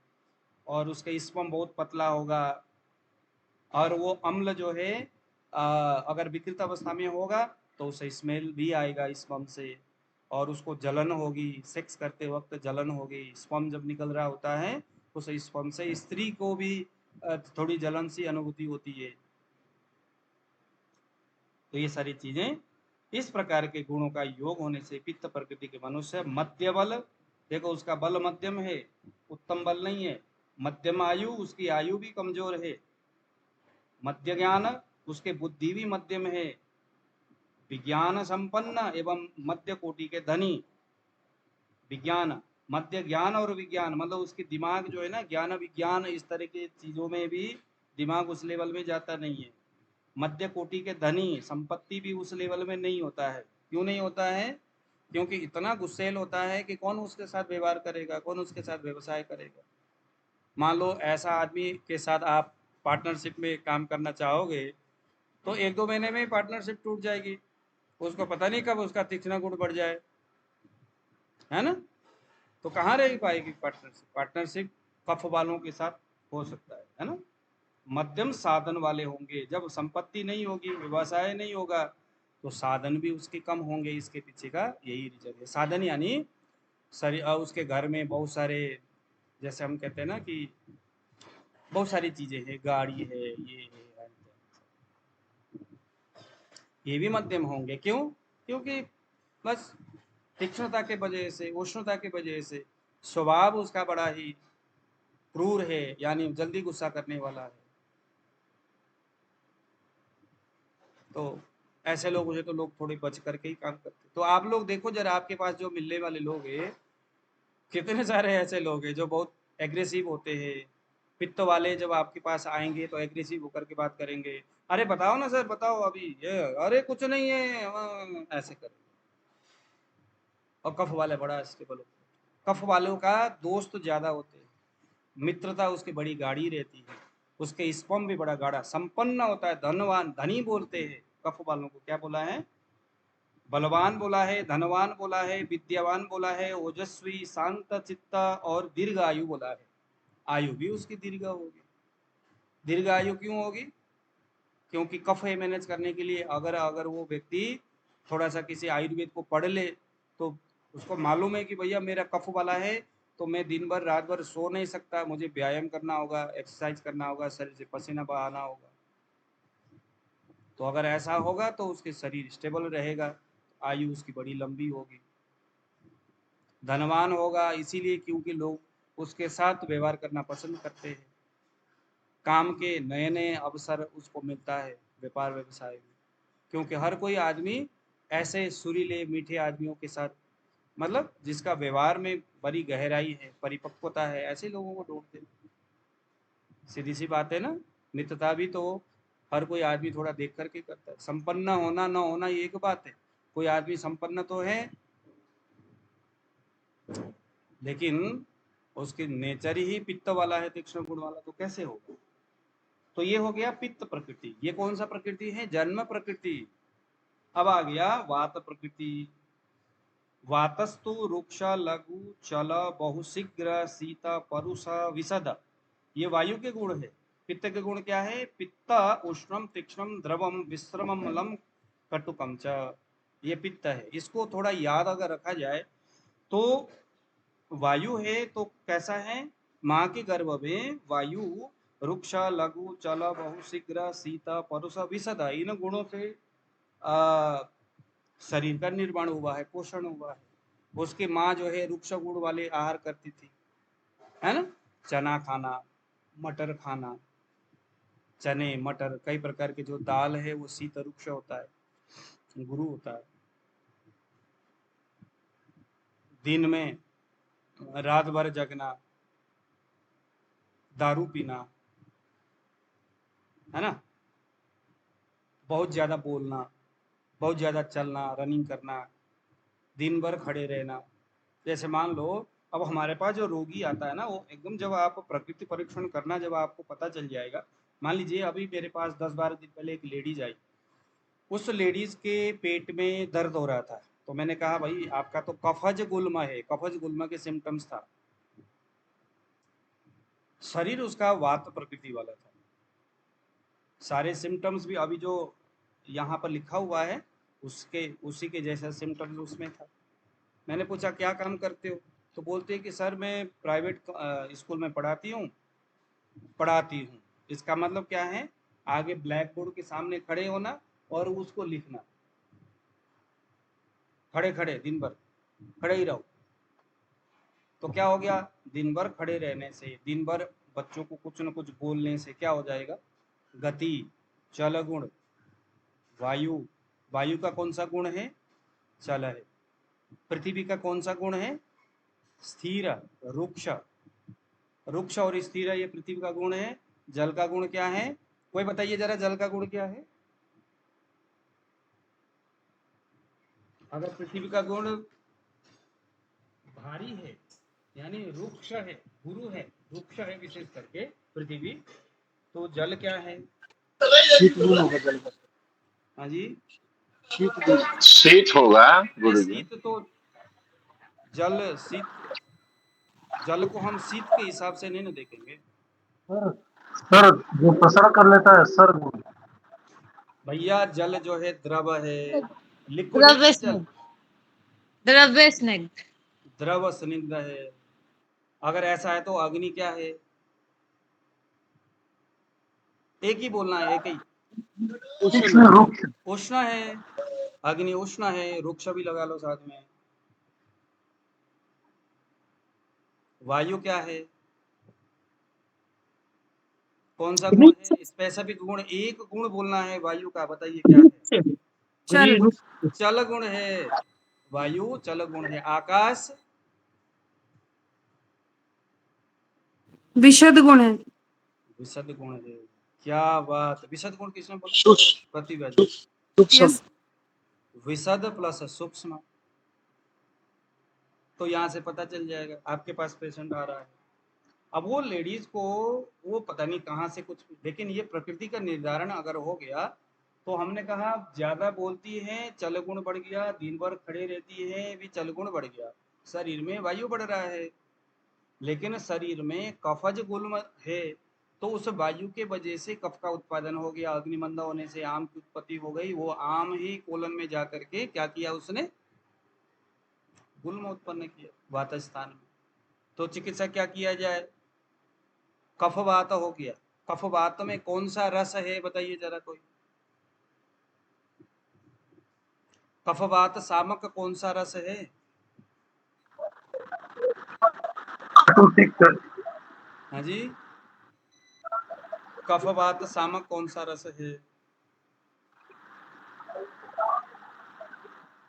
और उसका स्पर्म बहुत पतला होगा, और वो अम्ल जो है अगर विकृत अवस्था में होगा तो उसे स्मेल भी आएगा स्पर्म से, और उसको जलन होगी, सेक्स करते वक्त जलन होगी, स्पर्म जब निकल रहा होता है उस स्पर्म से स्त्री को भी थोड़ी जलन सी अनुभूति होती है। तो ये सारी चीजें, इस प्रकार के गुणों का योग होने से पित्त प्रकृति के मनुष्य मध्य बल, देखो उसका बल मध्यम है, उत्तम बल नहीं है, मध्यम आयु, उसकी आयु भी कमजोर है, मध्य ज्ञान, उसके बुद्धि भी मध्यम है, विज्ञान संपन्न एवं मध्य कोटि के धनी, विज्ञान, मध्य ज्ञान और विज्ञान मतलब उसके दिमाग जो है ना, ज्ञान विज्ञान इस तरह की चीजों में भी दिमाग उस लेवल में जाता नहीं है, मध्य कोटि के धनी, संपत्ति भी उस लेवल में नहीं होता है। क्यों नहीं होता है? क्योंकि इतना गुस्सेल होता है कि कौन उसके साथ व्यवहार करेगा, कौन उसके साथ व्यवसाय करेगा। मान लो ऐसा आदमी के साथ आप पार्टनरशिप में काम करना चाहोगे तो 1-2 महीने में ही पार्टनरशिप टूट जाएगी, उसको पता नहीं कब उसका तीक्ष्ण गुण बढ़ जाए, है ना? तो कहाँ रह पाएगी पार्टनरशिप? पार्टनरशिप कफ वालों के साथ हो सकता है ना? मध्यम साधन वाले होंगे, जब संपत्ति नहीं होगी, व्यवसाय नहीं होगा, तो साधन भी उसके कम होंगे। इसके पीछे का यही रीजन है। साधन यानी उसके घर में बहुत सारे, जैसे हम कहते हैं ना कि बहुत सारी चीजें हैं, गाड़ी है, ये है, ये भी मध्यम होंगे। क्यों? क्योंकि बस तीक्ष्णता के वजह से, उष्णता के वजह से, स्वभाव उसका बड़ा ही क्रूर है, यानी जल्दी गुस्सा करने वाला है। तो ऐसे लोग मुझे तो लोग थोड़े बच करके ही काम करते। तो आप लोग देखो जरा, आपके पास जो मिलने वाले लोग हैं, कितने सारे ऐसे लोग हैं जो बहुत एग्रेसिव होते हैं। पित्त वाले जब आपके पास आएंगे तो एग्रेसिव होकर के बात करेंगे, अरे बताओ ना सर, बताओ अभी ये, अरे कुछ नहीं है, ऐसे करेंगे। और कफ वाले बड़ा स्टेबल होते हैं। कफ वालों का दोस्त ज्यादा होते हैं, मित्रता उसकी बड़ी गाढ़ी रहती है, उसके स्पर्म भी बड़ा गाढ़ा संपन्न होता है, धनवान, धनी बोलते हैं कफ वालों को। क्या बोला है? बलवान बोला है, धनवान बोला है, विद्यावान बोला है, ओजस्वी, शांत चित्त और दीर्घ आयु बोला है। आयु भी उसकी दीर्घ होगी। दीर्घ आयु क्यों होगी? क्योंकि कफ है मैनेज करने के लिए। अगर अगर वो व्यक्ति थोड़ा सा किसी आयुर्वेद को पढ़ ले तो उसको मालूम है कि भैया मेरा कफ वाला है, तो मैं दिन भर रात भर सो नहीं सकता, मुझे व्यायाम करना होगा, एक्सरसाइज करना होगा, शरीर से पसीना बहाना होगा। तो अगर ऐसा होगा तो उसके शरीर स्टेबल रहेगा, आयु उसकी बड़ी लंबी होगी। धनवान होगा इसीलिए क्योंकि लोग उसके साथ व्यवहार करना पसंद करते हैं, काम के नए नए अवसर उसको मिलता है व्यापार व्यवसाय में। क्योंकि हर कोई आदमी ऐसे सुरीले मीठे आदमियों के साथ, मतलब जिसका व्यवहार में बड़ी गहराई है, परिपक्वता है, ऐसे लोगों को ढूंढते हैं। सीधी सी बात है ना? मित्रता भी तो हर कोई आदमी थोड़ा देख करके करता है। संपन्न होना ना होना ये एक बात है, कोई आदमी संपन्न तो है लेकिन उसकी नेचर ही पित्त वाला है, तीक्ष्ण गुण वाला, तो कैसे होगा? तो ये हो गया पित्त प्रकृति। ये कौन सा प्रकृति है? जन्म प्रकृति। अब आ गया वात प्रकृति। वातस्तु रुक्ष लघु चल बहुशीघ्र शीत परुष विशद, ये वायु के गुण है। पित्त के गुण क्या है? पित्त उष्णम तीक्ष्णम द्रवम विश्रमम लम कटुकम च, ये पित्त है। इसको थोड़ा याद अगर रखा जाए तो वायु है तो कैसा है? माँ के गर्भ में वायु रुक्ष लघु चल बहुशीघ्र शीत परुष विशद, इन गुणों से शरीर का निर्माण हुआ है, पोषण हुआ है। उसकी माँ जो है रुक्ष गुण वाले आहार करती थी, है ना? चना खाना, मटर खाना, चने मटर कई प्रकार के जो दाल है वो शीत रुक्ष होता है, गुरु होता है। दिन में रात भर जगना, दारू पीना, है ना, बहुत ज्यादा बोलना, बहुत ज्यादा चलना, रनिंग करना, दिन भर खड़े रहना। जैसे मान लो अब हमारे पास जो रोगी आता है ना, वो एकदम जब आप प्रकृति परीक्षण करना, जब आपको पता चल जाएगा। मान लीजिए अभी मेरे पास 10-12 दिन पहले एक लेडीज आई, उस लेडीज के पेट में दर्द हो रहा था, तो मैंने कहा भाई आपका तो कफज गुल्म है, कफज गुल्म के सिम्टम्स था। शरीर उसका वात प्रकृति वाला था। सारे सिम्टम्स भी अभी जो यहाँ पर लिखा हुआ है उसके उसी के जैसा सिम्टम्स उसमें था। मैंने पूछा क्या काम करते हो, तो बोलते हैं कि सर मैं प्राइवेट स्कूल में पढ़ाती हूँ। इसका मतलब क्या है, आगे ब्लैक बोर्ड के सामने खड़े होना और उसको लिखना, खड़े खड़े दिन भर खड़े ही रहो। तो क्या हो गया, दिन भर खड़े रहने से, दिन भर बच्चों को कुछ न कुछ बोलने से क्या हो जाएगा, गति, चल गुण, वायु, वायु का कौन सा गुण है, चल है। पृथ्वी का कौन सा गुण है, स्थिर, रुक्ष, रुक्ष और स्थिर ये पृथ्वी का गुण है। जल का गुण क्या है, कोई बताइए जरा, जल का गुण क्या है। अगर पृथ्वी का गुण भारी है यानी रुक्ष है, गुरु है, रुक्ष है विशेष करके पृथ्वी, तो जल क्या है, शीत गुण होगा जल का। हाँ जी, शीत गुण। शीत होगा गुरु जी। शीत तो जल, शीत, जल को हम शीत के हिसाब से नहीं ना देखेंगे सर सर जो प्रसार कर लेता है सर गुण। भैया। जल जो है द्रव है, लिक्विड है द्रव्य ना जल, स्निग्ध, द्रव्य स्निग्ध, द्रव स्निग्ध है। अगर ऐसा है तो अग्नि क्या है, एक ही बोलना है, एक ही, उष्ण रुक्ष। उष्ण है, अग्नि उष्ण है, रुक्ष भी लगा लो साथ में। वायु क्या है, कौन सा गुण है, स्पेसिफिक गुण, एक गुण बोलना है वायु का, बताइए क्या है, चल, चल गुण है, वायु चल गुण है। आकाश विशद गुण है। विशद गुण है। क्या बात, विशद गुण किसने बोला, सूक्ष्म प्रतिभा जी। सूक्ष्म। विशद प्लस सूक्ष्म, तो यहाँ से पता चल जाएगा। आपके पास पेशेंट आ रहा है, अब वो लेडीज को वो पता नहीं कहाँ से कुछ, लेकिन ये प्रकृति का निर्धारण अगर हो गया तो हमने कहा ज्यादा बोलती है चल गुण बढ़ गया, दिन भर खड़े रहती है भी चल गुण बढ़ गया, शरीर में वायु बढ़ रहा है। लेकिन शरीर में कफज गुल्म है, तो उस वायु के वजह से कफ का उत्पादन हो गया, अग्निमंदा होने से आम की उत्पत्ति हो गई। वो आम ही कोलन में जाकर के क्या किया उसने, गुल्म उत्पन्न किया वात स्थान में। तो चिकित्सा क्या किया जाए, कफवात हो गया। कफवात में कौन सा रस है बताइए जरा कोई, कफवात सामक कौन सा रस है, कटुतिक्त। हाँ जी, कफवात सामक कौन सा रस है,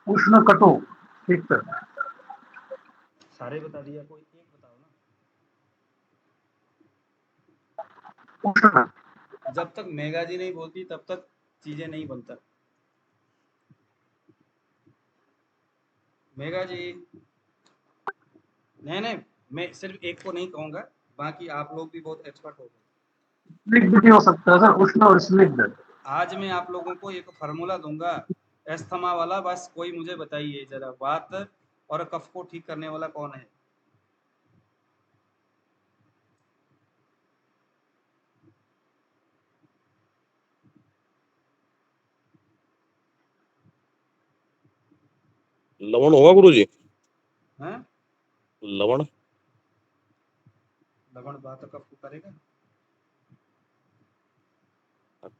उष्ण कटु तिक्त। सारे बता दिया, कोई एक बताओ ना। उष्ण। जब तक मेगा जी नहीं बोलती तब तक चीजें नहीं बनता। मेगा जी, नहीं नहीं, मैं सिर्फ एक को नहीं कहूंगा, बाकी आप लोग भी बहुत एक्सपर्ट हो गए। स्निग्ध भी हो सकता है सर, उष्ण और स्निग्ध। आज मैं आप लोगों को एक फार्मूला दूंगा एस्थमा वाला, बस कोई मुझे बताइए जरा, वात और कफ को ठीक करने वाला कौन है। लवण होगा गुरु जी, हैं, लवण। लवण वात कफ को करेगा।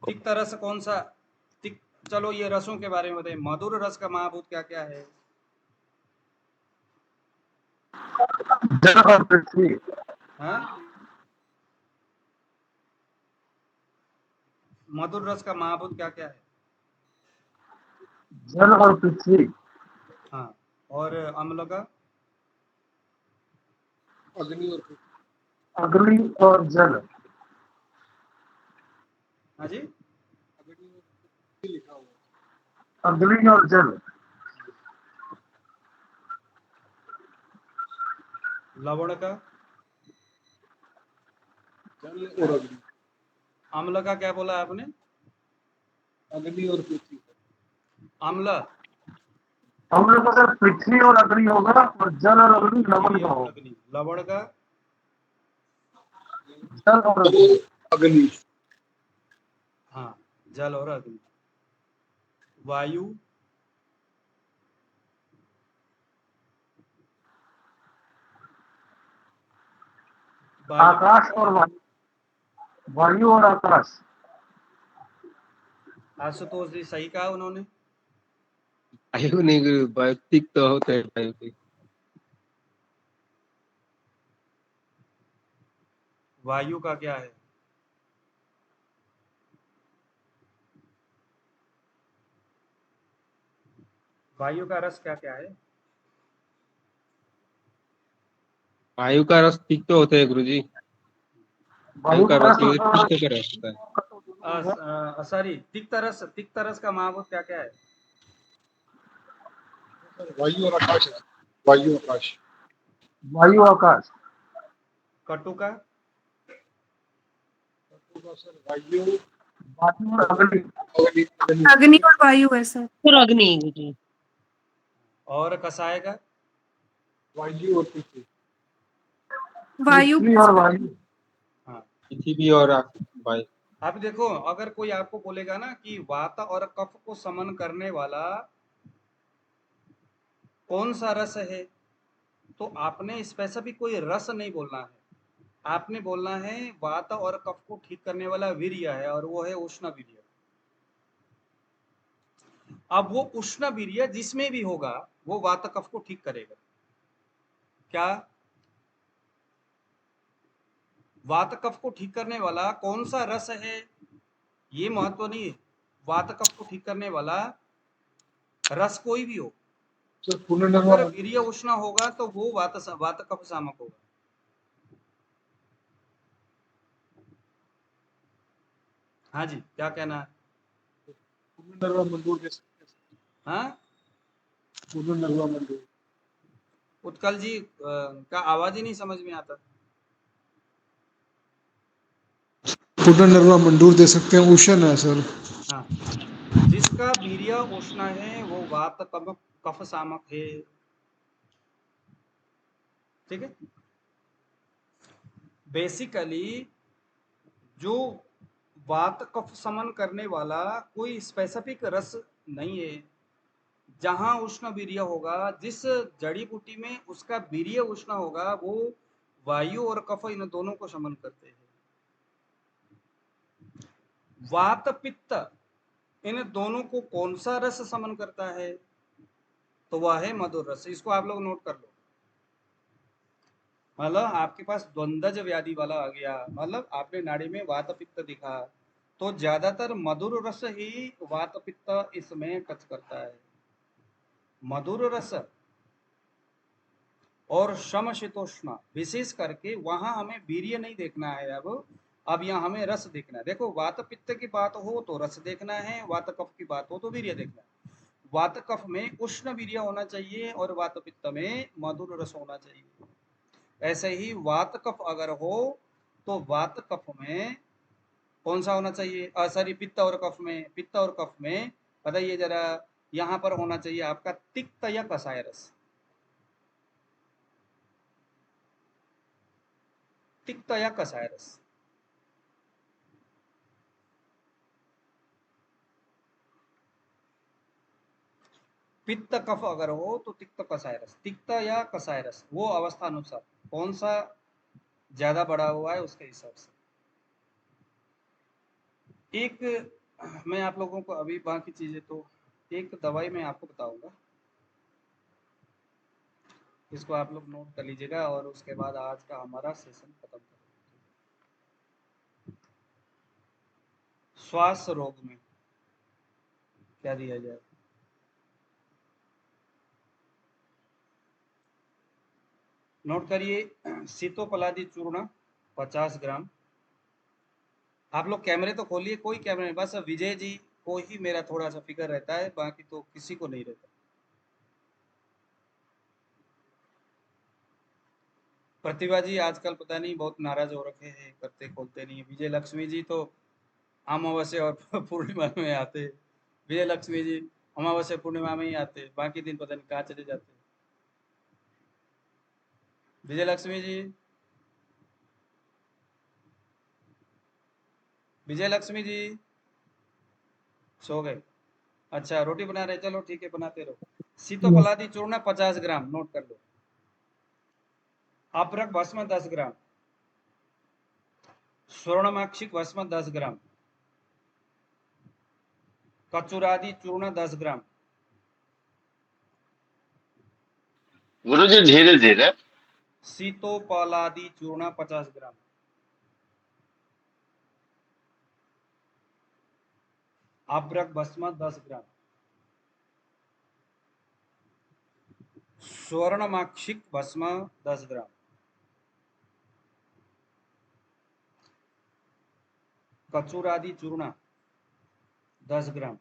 तिक्त रस कौन सा, तिक, चलो ये रसों के बारे में बताइए। मधुर रस का महाभूत क्या क्या है, जल और पृथ्वी। हाँ, मधुर रस का महाभूत क्या क्या है, जल और पृथ्वी। हाँ, और अम्ल का, अग्नि और जल। हाँ जी, अग्नि और जल। लवण का, जल और अग्नि। अम्ल का क्या बोला आपने, अग्नि और पृथ्वी। अम्ल, हम लोग का सर पृथ्वी और अग्नि होगा और जल और अग्नि लवण पृथ्वी का और होगा। अग्नि, लवण का जल और अग्नि। अग्नि। हाँ, जल और अग्नि। वायु, वायु आकाश और वायु। वायु और आकाश। आशुतोष जी सही कहा उन्होंने। वायु नहीं गुरु, वायु तिक्त होता है वायु से। वायु का क्या है? वायु का रस क्या क्या है? वायु का रस तिक्त होता है गुरु जी। वायु वायु का का रस रस होता तिक्त का रस होता है। सॉरी, तिक्त रस का महाभूत क्या क्या है? वायु और आकाश है। वायु आकाश। वायु आकाश। कटु का? वायु वायु और अग्नि। अग्नि। अग्नि। अग्नि और वायु है सर। और अग्नि गुरु जी। और कसाय का? वायु और पृथ्वी। वायु पृथ्वी और वायु। हाँ, पृथ्वी और वायु। अब देखो, अगर कोई आपको बोलेगा ना कि वात और कफ को समन करने वाला कौन सा रस है, तो आपने स्पेसिफिक कोई रस नहीं बोलना है, आपने बोलना है वात और कफ को ठीक करने वाला वीर्य है, और वो है उष्ण वीर्य। अब वो उष्ण वीर्य जिसमें भी होगा वो वात कफ को ठीक करेगा। क्या? वात कफ को ठीक करने वाला कौन सा रस है ये महत्व नहीं है, वात कफ को ठीक करने वाला रस कोई भी हो, सर पुनर्नर्मा अगर वीर्य उष्ण होगा तो वो वात कफ सामक होगा। हाँ जी, क्या कहना है? पुनर्नर्मा मंडूर दे सकते हैं। हाँ, पुनर्नर्मा मंडूर। उत्कल जी का आवाज ही नहीं समझ में आता। पुनर्नर्मा मंडूर दे सकते हैं, उष्ण है सर। हाँ, जिसका वीर्य उष्ण है वो वात कफ सामक है। ठीक है, बेसिकली जो वात कफ समन करने वाला कोई स्पेसिफिक रस नहीं है। जहां उष्ण वीर्य होगा, जिस जड़ी बूटी में उसका वीर्य उष्ण होगा, वो वायु और कफ इन दोनों को समन करते हैं। वात पित्त इन दोनों को कौन सा रस समन करता है, तो वह है मधुर रस। इसको आप लोग नोट कर लो। मतलब आपके पास द्वंद्वज व्याधि वाला आ गया, मतलब आपने नाड़ी में वात पित्त दिखा, तो ज्यादातर मधुर रस ही वात पित्त इसमें टच करता है। मधुर रस और समशीतोष्ण, विशेष करके वहां हमें वीर्य नहीं देखना है। अब यहाँ हमें रस देखना है। देखो, वात पित्त की बात हो तो रस देखना है, वात कफ की बात हो तो वीर्य देखना है। वात कफ में उष्ण वीर्य होना चाहिए और वात पित्त में मधुर रस होना चाहिए। ऐसे ही वात कफ अगर हो तो वात कफ में कौन सा होना चाहिए? सॉरी, पित्त और कफ में बताइए जरा, यहाँ पर होना चाहिए आपका तिक्त या कसाय रस। तिक्त या कसाय रस। पित्त कफ अगर हो तो तिक्त कसाय रस, तिक्त या कसाय रस, वो अवस्था अनुसार कौन सा ज्यादा बढ़ा हुआ है उसके हिसाब से। एक मैं आप लोगों को अभी बाकी चीजें तो, एक दवाई मैं आपको बताऊंगा, इसको आप लोग नोट कर लीजिएगा और उसके बाद आज का हमारा सेशन खत्म करेंगे। श्वास रोग में क्या दिया जाए? नोट करिए, सीतोपलादी चूर्ण 50 ग्राम। आप लोग कैमरे तो खोलिए, कोई कैमरे नहीं, बस विजय जी को ही मेरा थोड़ा सा फिक्र रहता है, बाकी तो किसी को नहीं रहता। प्रतिभा जी आजकल पता नहीं बहुत नाराज हो रखे हैं, करते खोलते नहीं। विजय लक्ष्मी जी तो अमावस्या और पूर्णिमा में आते। विजय लक्ष्मी जी अमावस्या पूर्णिमा में ही आते हैं, बाकी दिन पता नहीं कहाँ चले जाते हैं। विजय लक्ष्मी जी, विजय लक्ष्मी जी सो गए। अच्छा रोटी बना रहे, चलो ठीक है बनाते रहो। सीतोपलादी चूर्ण 50 ग्राम नोट कर लो। अप्रक भस्म 10 ग्राम, स्वर्णमाक्षिक भस्म 10 ग्राम, कचुरादि चूर्ण 10 ग्राम। गुरुजी धीरे धीरे। सीतोपलादी चूर्ण 50 ग्राम, अभ्रक भस्म 10 ग्राम, स्वर्णमाक्षिक भस्म 10 ग्राम, कचूरादि चूर्ण 10 ग्राम,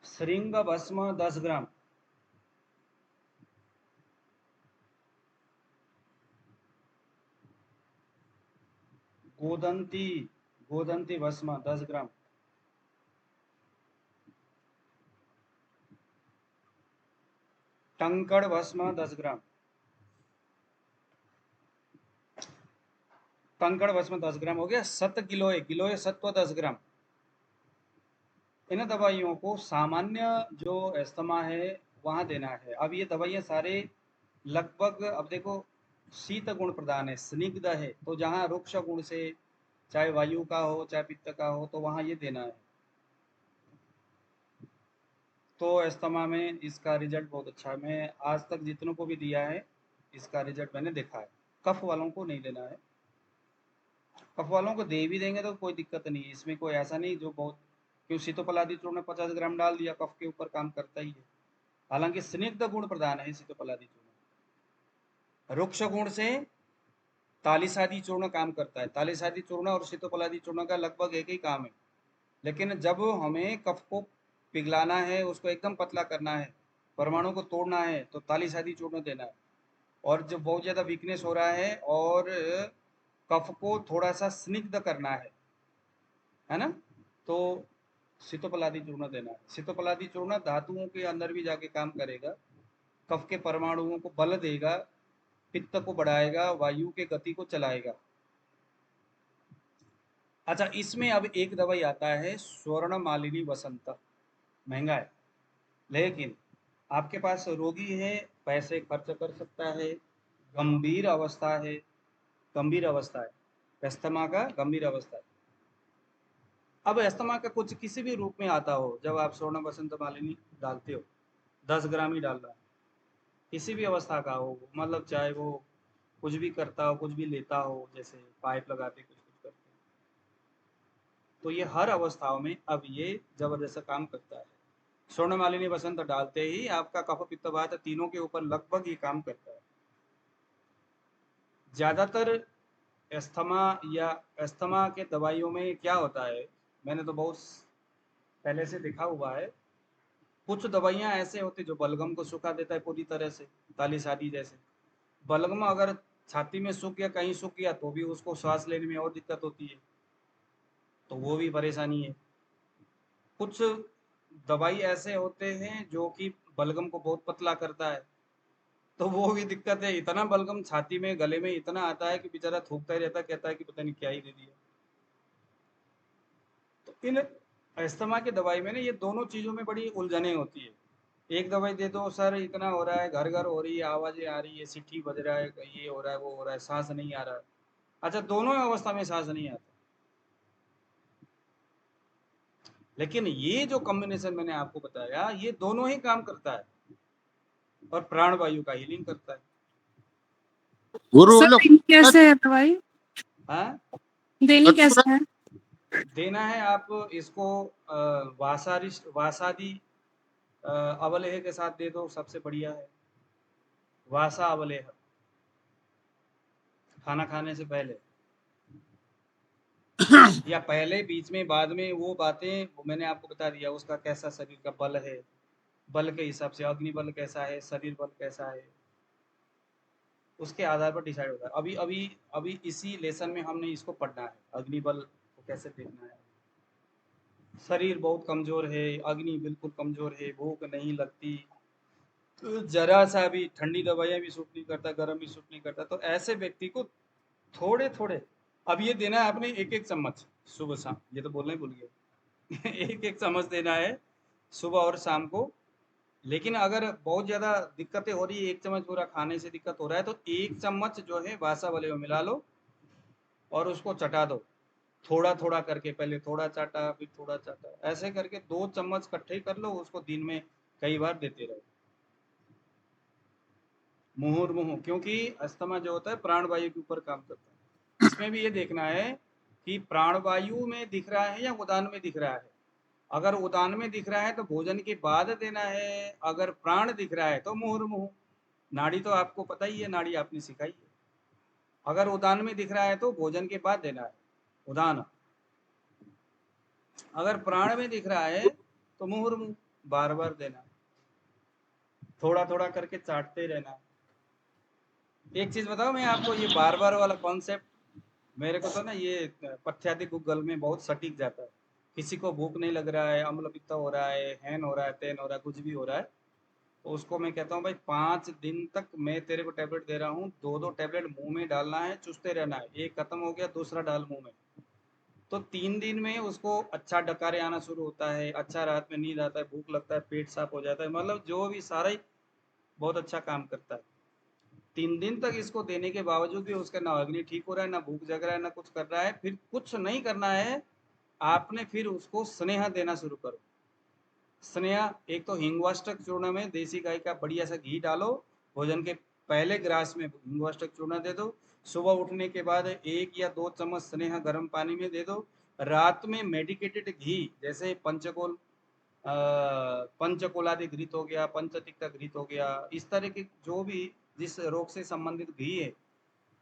श्रृंग भस्म 10 ग्राम, गोदंती गोदंती भस्म 10 ग्राम, टंकड़ भस्म 10 ग्राम, कंकड़ भस्म 10 ग्राम हो गया। सत गिलोय, गिलोय सत्व 10 ग्राम। इन दवाइयों को सामान्य जो अस्थमा है वहां देना है। अब ये दवाइयां सारे लगभग, अब देखो शीत गुण प्रदान है, स्निग्ध है, तो जहाँ रुक्ष गुण से चाहे वायु का हो चाहे पित्त का हो तो वहां ये देना है। तो अस्थमा में इसका रिजल्ट बहुत अच्छा है। मैं आज तक जितनों को भी दिया है इसका रिजल्ट मैंने देखा है। कफ वालों को नहीं देना है, कफ वालों को दे भी देंगे तो कोई दिक्कत नहीं है, इसमें कोई ऐसा नहीं जो बहुत, क्यों सीतोपलादी चूर्ण 50 ग्राम डाल दिया, कफ के ऊपर काम करता ही है। हालांकि स्निग्ध गुण प्रदान है सीतोपलादी चूर्ण। रुक्ष गुण से तालिसादी चूर्ण काम करता है। तालिसादी चूर्ण और सीतोपलादी चूर्ण का लगभग एक ही काम है, लेकिन जब हमें कफ को पिघलाना है, उसको एकदम पतला करना है, परमाणु को तोड़ना है, तो तालिसादी चूर्ण देना है। और जब बहुत ज़्यादा वीकनेस हो रहा है और कफ को थोड़ा सा स्निग्ध करना है ना, तो सीतोपलादी चूर्ण देना है। सीतोपलादी चूर्ण धातुओं के अंदर भी जाके काम करेगा, कफ के परमाणुओं को बल देगा, पित्त को बढ़ाएगा, वायु के गति को चलाएगा। अच्छा इसमें अब एक दवाई आता है स्वर्ण मालिनी वसंत, महंगा है, लेकिन आपके पास रोगी है, पैसे खर्च कर सकता है, गंभीर अवस्था है, गंभीर अवस्था है, अस्थमा का गंभीर अवस्था है। अब अस्थमा का कुछ किसी भी रूप में आता हो, जब आप स्वर्ण वसंत मालिनी डालते हो 10 ग्राम ही डालना है, किसी भी अवस्था का हो, मतलब चाहे वो कुछ भी करता हो, कुछ भी लेता हो, जैसे पाइप लगाते कुछ कुछ करते, तो ये हर अवस्थाओं में अब ये जबरदस्त काम करता है। स्वर्ण मालिनी वसंत डालते ही आपका कफ पित्त वात तीनों के ऊपर लगभग ये काम करता है। ज्यादातर अस्थमा या अस्थमा के दवाइयों में क्या होता है, मैंने तो बहुत पहले से देखा हुआ है, कुछ दवाइयां ऐसे होती जो बलगम को सुखा देता है पूरी तरह से, तालिसादी जैसे। बलगम अगर छाती में सूख गया, कहीं सूख गया, तो भी उसको सांस लेने में और दिक्कत होती है, तो वो भी परेशानी है। कुछ दवाई ऐसे होते हैं जो कि बलगम को बहुत पतला करता है, तो वो भी दिक्कत है। इतना बलगम छाती में गले में इतना आता है कि बेचारा थूकता ही रहता, कहता है कि पता नहीं क्या ही दे दिया। तो इन अस्थमा की दवाई में ना ये दोनों चीजों में बड़ी उलझने होती है। एक दवाई दे दो, सर इतना हो रहा है, घर घर हो रही है, आवाजें आ रही है, सिटी बज रहा है, ये हो रहा है, वो हो रहा है, सांस नहीं आ रहा है। अच्छा दोनों अवस्था में सांस नहीं आता, लेकिन ये जो कॉम्बिनेशन मैंने आपको बताया ये दोनों ही काम करता है और प्राणवायु का हीलिंग करता है। गुरु सर लोग देनी कैसे है दवाई? हाँ देनी कैसे है? देना है आप इसको वासादी अवलेह के साथ दे दो, सबसे बढ़िया है। वासा अवलेह खाना खाने से पहले या पहले, बीच में, बाद में, वो बातें वो मैंने आपको बता दिया। उसका कैसा शरीर का बल है, बल के हिसाब से अग्नि बल कैसा है, शरीर बल कैसा है, उसके आधार पर डिसाइड होता है। अभी अभी अभी इसी लेसन में हमने इसको पढ़ना है, अग्नि बल को कैसे देखना है। शरीर बहुत कमजोर है, अग्नि बिल्कुल कमजोर है, भूख नहीं लगती, तो जरा सा भी ठंडी दवाइयाँ भी सूट नहीं करता, गर्म भी सूट नहीं करता, तो ऐसे व्यक्ति को थोड़े थोड़े, अब ये देना है आपने एक एक चम्मच सुबह शाम, ये तो बोलना ही भूल गया एक एक चम्मच देना है सुबह और शाम को। लेकिन अगर बहुत ज़्यादा दिक्कतें हो रही है, एक चम्मच पूरा खाने से दिक्कत हो रहा है, तो एक चम्मच जो है बासा वाले में मिला लो और उसको चटा दो, थोड़ा थोड़ा करके, पहले थोड़ा चाटा फिर थोड़ा चाटा, ऐसे करके 2 चम्मच इकट्ठे कर लो, उसको दिन में कई बार देते रहो मुहुर्मुहु, क्योंकि अस्थमा जो होता है प्राणवायु के ऊपर काम करता है। इसमें भी ये देखना है कि प्राणवायु में दिख रहा है या उदान में दिख रहा है। अगर उदान में दिख रहा है तो भोजन के बाद देना है, अगर प्राण दिख रहा है तो मुहुर्मुहु। नाड़ी तो आपको पता ही है, नाड़ी आपने सिखाई है। अगर उदान में दिख रहा है तो भोजन के बाद देना है, उदान। अगर प्राण में दिख रहा है तो मुहुर्मुहु बार बार देना, थोड़ा थोड़ा करके चाटते रहना। एक चीज बताओ मैं आपको, ये बार बार वाला कॉन्सेप्ट मेरे को तो ना ये पथ्यादि गूगल में बहुत सटीक जाता है। किसी को भूख नहीं लग रहा है, अम्ल पित्त हो रहा है, हैन हो रहा है, तेन हो रहा है, कुछ भी हो रहा है, तो उसको मैं कहता हूँ भाई 5 दिन तक मैं तेरे को टैबलेट दे रहा हूँ, 2-2 टैबलेट मुंह में डालना है, चूसते रहना है, एक खत्म हो गया दूसरा डाल मुंह में, तो 3 दिन में उसको अच्छा डकारे आना शुरू होता है, अच्छा रात में नींद आता है, भूख लगता है, पेट साफ हो जाता है, मतलब जो भी सारा ही बहुत अच्छा काम करता है। 3 दिन तक इसको देने के बावजूद भी उसका ना अग्नि ठीक हो रहा है, ना भूख जग रहा है, ना कुछ कर रहा है, फिर कुछ नहीं करना है आपने, फिर उसको स्नेह देना शुरू करो। स्नेह, एक तो हिंगवाष्टक चूर्ण में देसी गाय का बढ़िया सा घी डालो, भोजन के पहले ग्रास में हिंगवाष्टक चूर्ण दे दो, सुबह उठने के बाद 1 या 2 चम्मच स्नेह गर्म पानी में दे दो, रात में मेडिकेटेड घी जैसे पंचकोल, पंचकोलादि घृत हो गया, पंचतिक्ता घृत हो गया, इस तरह के जो भी जिस रोग से संबंधित घी है,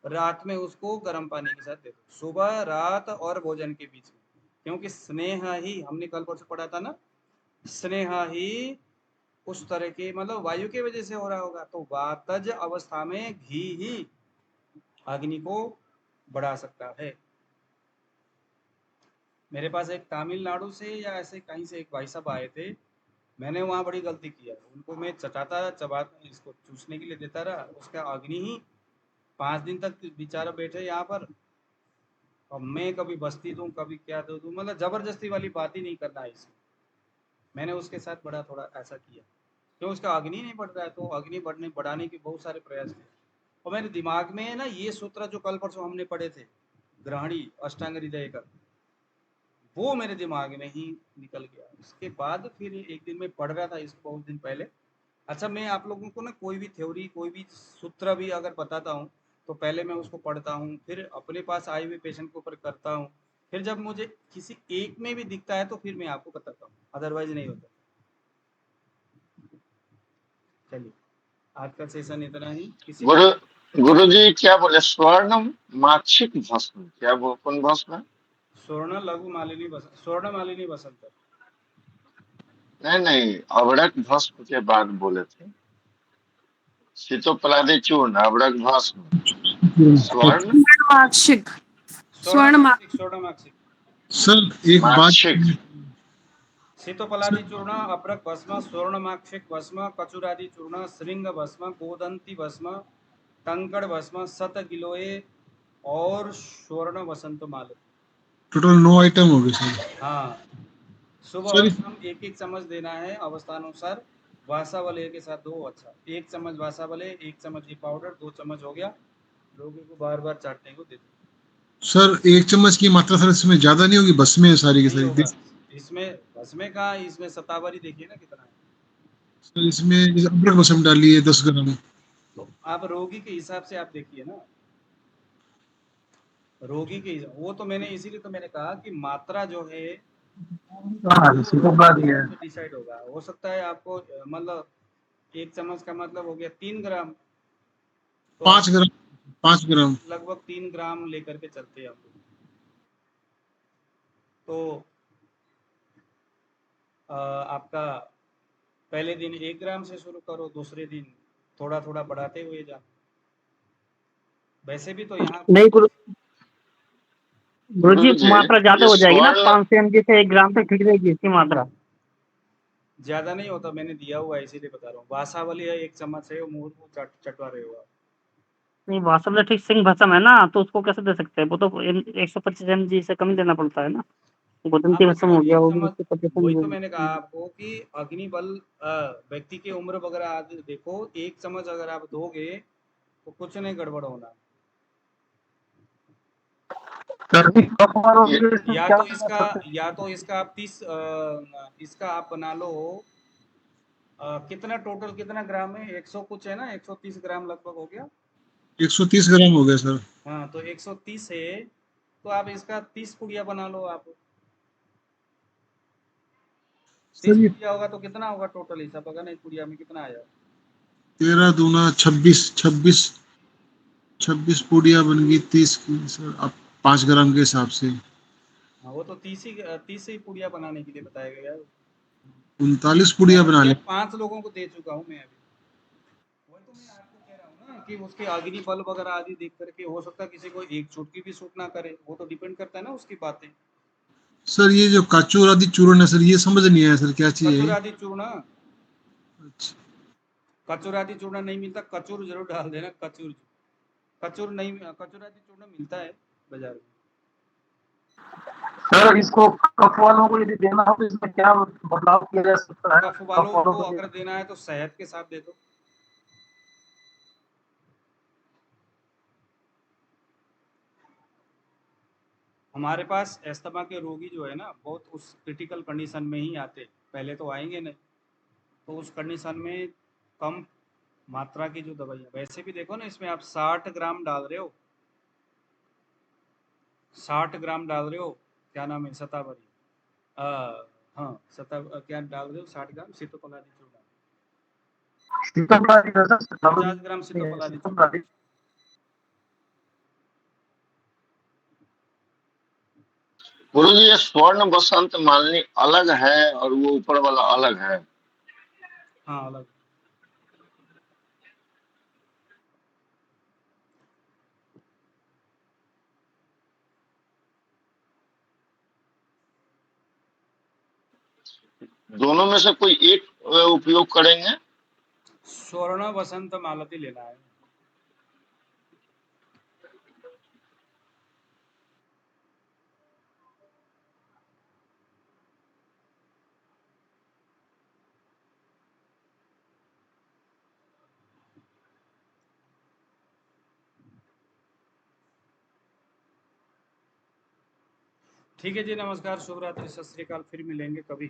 रात में उसको गर्म पानी के साथ दे दो, सुबह रात और भोजन के बीच में, क्योंकि स्नेह ही, हमने कल परसों पढ़ा था ना, स्नेह ही उस तरह के, मतलब वायु की वजह से हो रहा होगा, तो वातज अवस्था में घी ही अग्नि को बढ़ा सकता है। मेरे पास एक तमिलनाडु से या ऐसे कहीं से एक भाई साहब आए थे, मैंने वहाँ बड़ी गलती किया, उनको मैं चटाता चबाता इसको चूसने के लिए देता रहा, उसका अग्नि ही 5 दिन तक बेचारा बैठे यहाँ पर, और मैं कभी बस्ती दूं कभी क्या दूं, मतलब जबरदस्ती वाली बात ही नहीं करना है इसमें। मैंने उसके साथ बड़ा थोड़ा ऐसा किया, क्यों उसका अग्नि नहीं बढ़ रहा है, तो अग्नि बढ़ाने के बहुत सारे प्रयास किए, और मेरे दिमाग में है ना ये सूत्र जो कल परसों हमने पढ़े थे, ग्रहणी अष्टांग हृदय का, वो मेरे दिमाग में ही निकल गया। उसके बाद फिर एक दिन मैं पढ़ रहा था इसको बहुत दिन पहले। अच्छा, मैं आप लोगों को ना कोई भी थ्योरी, कोई भी सूत्र भी अगर बताता हूँ तो पहले मैं उसको पढ़ता हूँ, फिर अपने पास आए हुए पेशेंट के ऊपर करता हूँ, फिर जब मुझे किसी एक में भी दिखता है तो फिर मैं आपको बताता हूँ, अदरवाइज नहीं होता। चलिए, आज का सेशन इतना ही। किसी गुरु गुरु जी क्या बोले, स्वर्ण माक्षिक भस्म, क्या वो कौन भस्म है? स्वर्ण लघु मालिनी बसंत, स्वर्ण मालिनी बसंत। नहीं नहीं, अवड़क भस्म के बाद बोले थे, शीतोपलादी चूर्ण, अवड़क भस्म, स्वर्ण स्वर्णमाक्षिक। स्वर्ण स्वर्ण माक्षिक, स्वर्ण माक्षिक, सर एक बात, माक्षिक। शीतोपलादि चूर्ण, अभ्रक भस्म, स्वर्णमाक्षिक भस्म, कचुरादि चूर्ण, श्रृंग भस्म, गोदंती भस्म, कंकड़ भस्म, सत गिलोय और स्वर्ण वसंत माल। टोटल 9 आइटम हो गए सर। हाँ, सुबह सर और शाम एक एक चम्मच देना है अवस्थानुसार। वासा वाले के साथ दो, अच्छा 1 चम्मच वासा वाले, 1 चम्मच ये पाउडर, 2 चम्मच हो गया, रोगी को बार बार चाटने को दे दो। सर 1 चम्मच की मात्रा सर इसमें ज्यादा नहीं होगी, बस में सारी की नहीं सारी होगा इसमें, भस्मे का इसमें सतावरी देखिए ना कितना है। सर इसमें जैसे अदरक लहसुन डालिए 10 ग्राम। तो आप रोगी के हिसाब से आप देखिए ना, रोगी के हिसाब, वो तो मैंने इसीलिए तो मैंने कहा कि मात्रा जो है हाँ वो इसी को रोगी बात के ये हिसाब है। से डिसाइड होगा। हो सकता है आपको मतलब 1 चम्मच का मतलब हो गया 3 ग्राम, तो 5 आप ग्राम, 5 ग्राम। लगभग 3 ग्राम लेकर के चलते हैं आप लोग। तो आपका पहले दिन 1 ग्राम से शुरू करो, दूसरे दिन थोड़ा थोड़ा बढ़ाते हुए जा। वैसे भी तो यहाँ नहीं गुरु, गुरु जी गुरुजी मात्रा ज्यादा ये हो जाएगी ना, स्वर्ण 500 mg से 1 ग्राम तक ठीक रहेगी इसकी मात्रा। ज्यादा नहीं होता, मैंने दिया हुआ है इसीलिए बता रहा हूँ। बासावली है 1 चम्मच है, वो मुंह को चटवा रहे हो आप। नहीं वास्तव में ठीक सिंह भस्म है ना, तो उसको कैसे दे सकते हैं? वो तो 125 mg से कम ही देना पड़ता है ना। हाँ गोदंती भस्म मतलब हो गया, 1 वो भी चम्मच, 125 वही तो mg। मैंने कहा आपको कि अग्नि बल व्यक्ति की उम्र वगैरह आदि देखो, 1 चम्मच अगर आप दोगे तो कुछ नहीं गड़बड़ होना। सर जी कफ वालों ये के लिए इसमें या क्या तो करना इसका सकते हैं? या तो इसका आप 30 इसका आप बना लो। कितना टोटल कितना ग्राम है? 100 कुछ है ना, 130 ग्राम लगभग हो गया। 130 ग्राम हो गया सर। हाँ तो 130 है, तो आप इसका 30 पुड़िया बना लो आप। 30 सर ये पुड़िया होगा तो कितना होगा टोटल? हिसाब होगा ना, एक पुड़िया में कितना आया? 13 दूना 26, 26 पूड़ियाँ बन गई 30 की सर, अब 5 ग्राम के हिसाब से हाँ वो तो 30 ही पुड़िया बनाने के लिए बताया गया है। 39 पूड़ियाँ बना ये ले। 5 लोगों को दे चुका हूँ मैं अभी। वही तो मैं आपको कह रहा हूँ ना कि उसके अग्नि बल वगैरह आदि देख करके हो सकता है किसी को एक चुटकी भी सूट ना करे, वो तो डिपेंड करता है ना उसकी बातें। सर ये जो काचूर आदि चूर्ण है सर, ये समझ नहीं आया सर क्या चीज़ है कचूर ये? आदि चूर्ण, अच्छा, कचूर आदि चूर्ण नहीं मिलता, कचूर जरूर डाल देना। कचूर, कचूर नहीं, कचूर आदि चूर्ण मिलता है बाजार में। सर इसको कफ वालों को यदि देना हो तो इसमें क्या बदलाव किया जा सकता है कफ कफ वालों वालों को को अगर देना? देना है तो शहद के साथ दे दो। हमारे पास अस्थमा के रोगी जो है ना, बहुत उस क्रिटिकल कंडीशन में ही आते, पहले तो आएंगे नहीं। तो उस कंडीशन में कम मात्रा की जो दवाइयाँ, वैसे भी देखो ना इसमें आप 60 ग्राम डाल रहे हो, 60 ग्राम डाल रहे हो, क्या नाम है, शतावरी, हाँ क्या डाल रहे हो, 60 ग्राम सीतोपलादी चूर्ण, सीताफल है सर, 50 ग्राम सीतोपलादी चूर्ण। सीताफल गुरुजी ये स्वर्ण बसंत मालिनी अलग है और वो ऊपर वाला अलग है? हाँ अलग। दोनों में से कोई एक उपयोग करेंगे? स्वर्ण बसंत मालती लेना है। ठीक है जी, नमस्कार, शुभ रात्रि, सत श्री अकाल, फिर मिलेंगे कभी।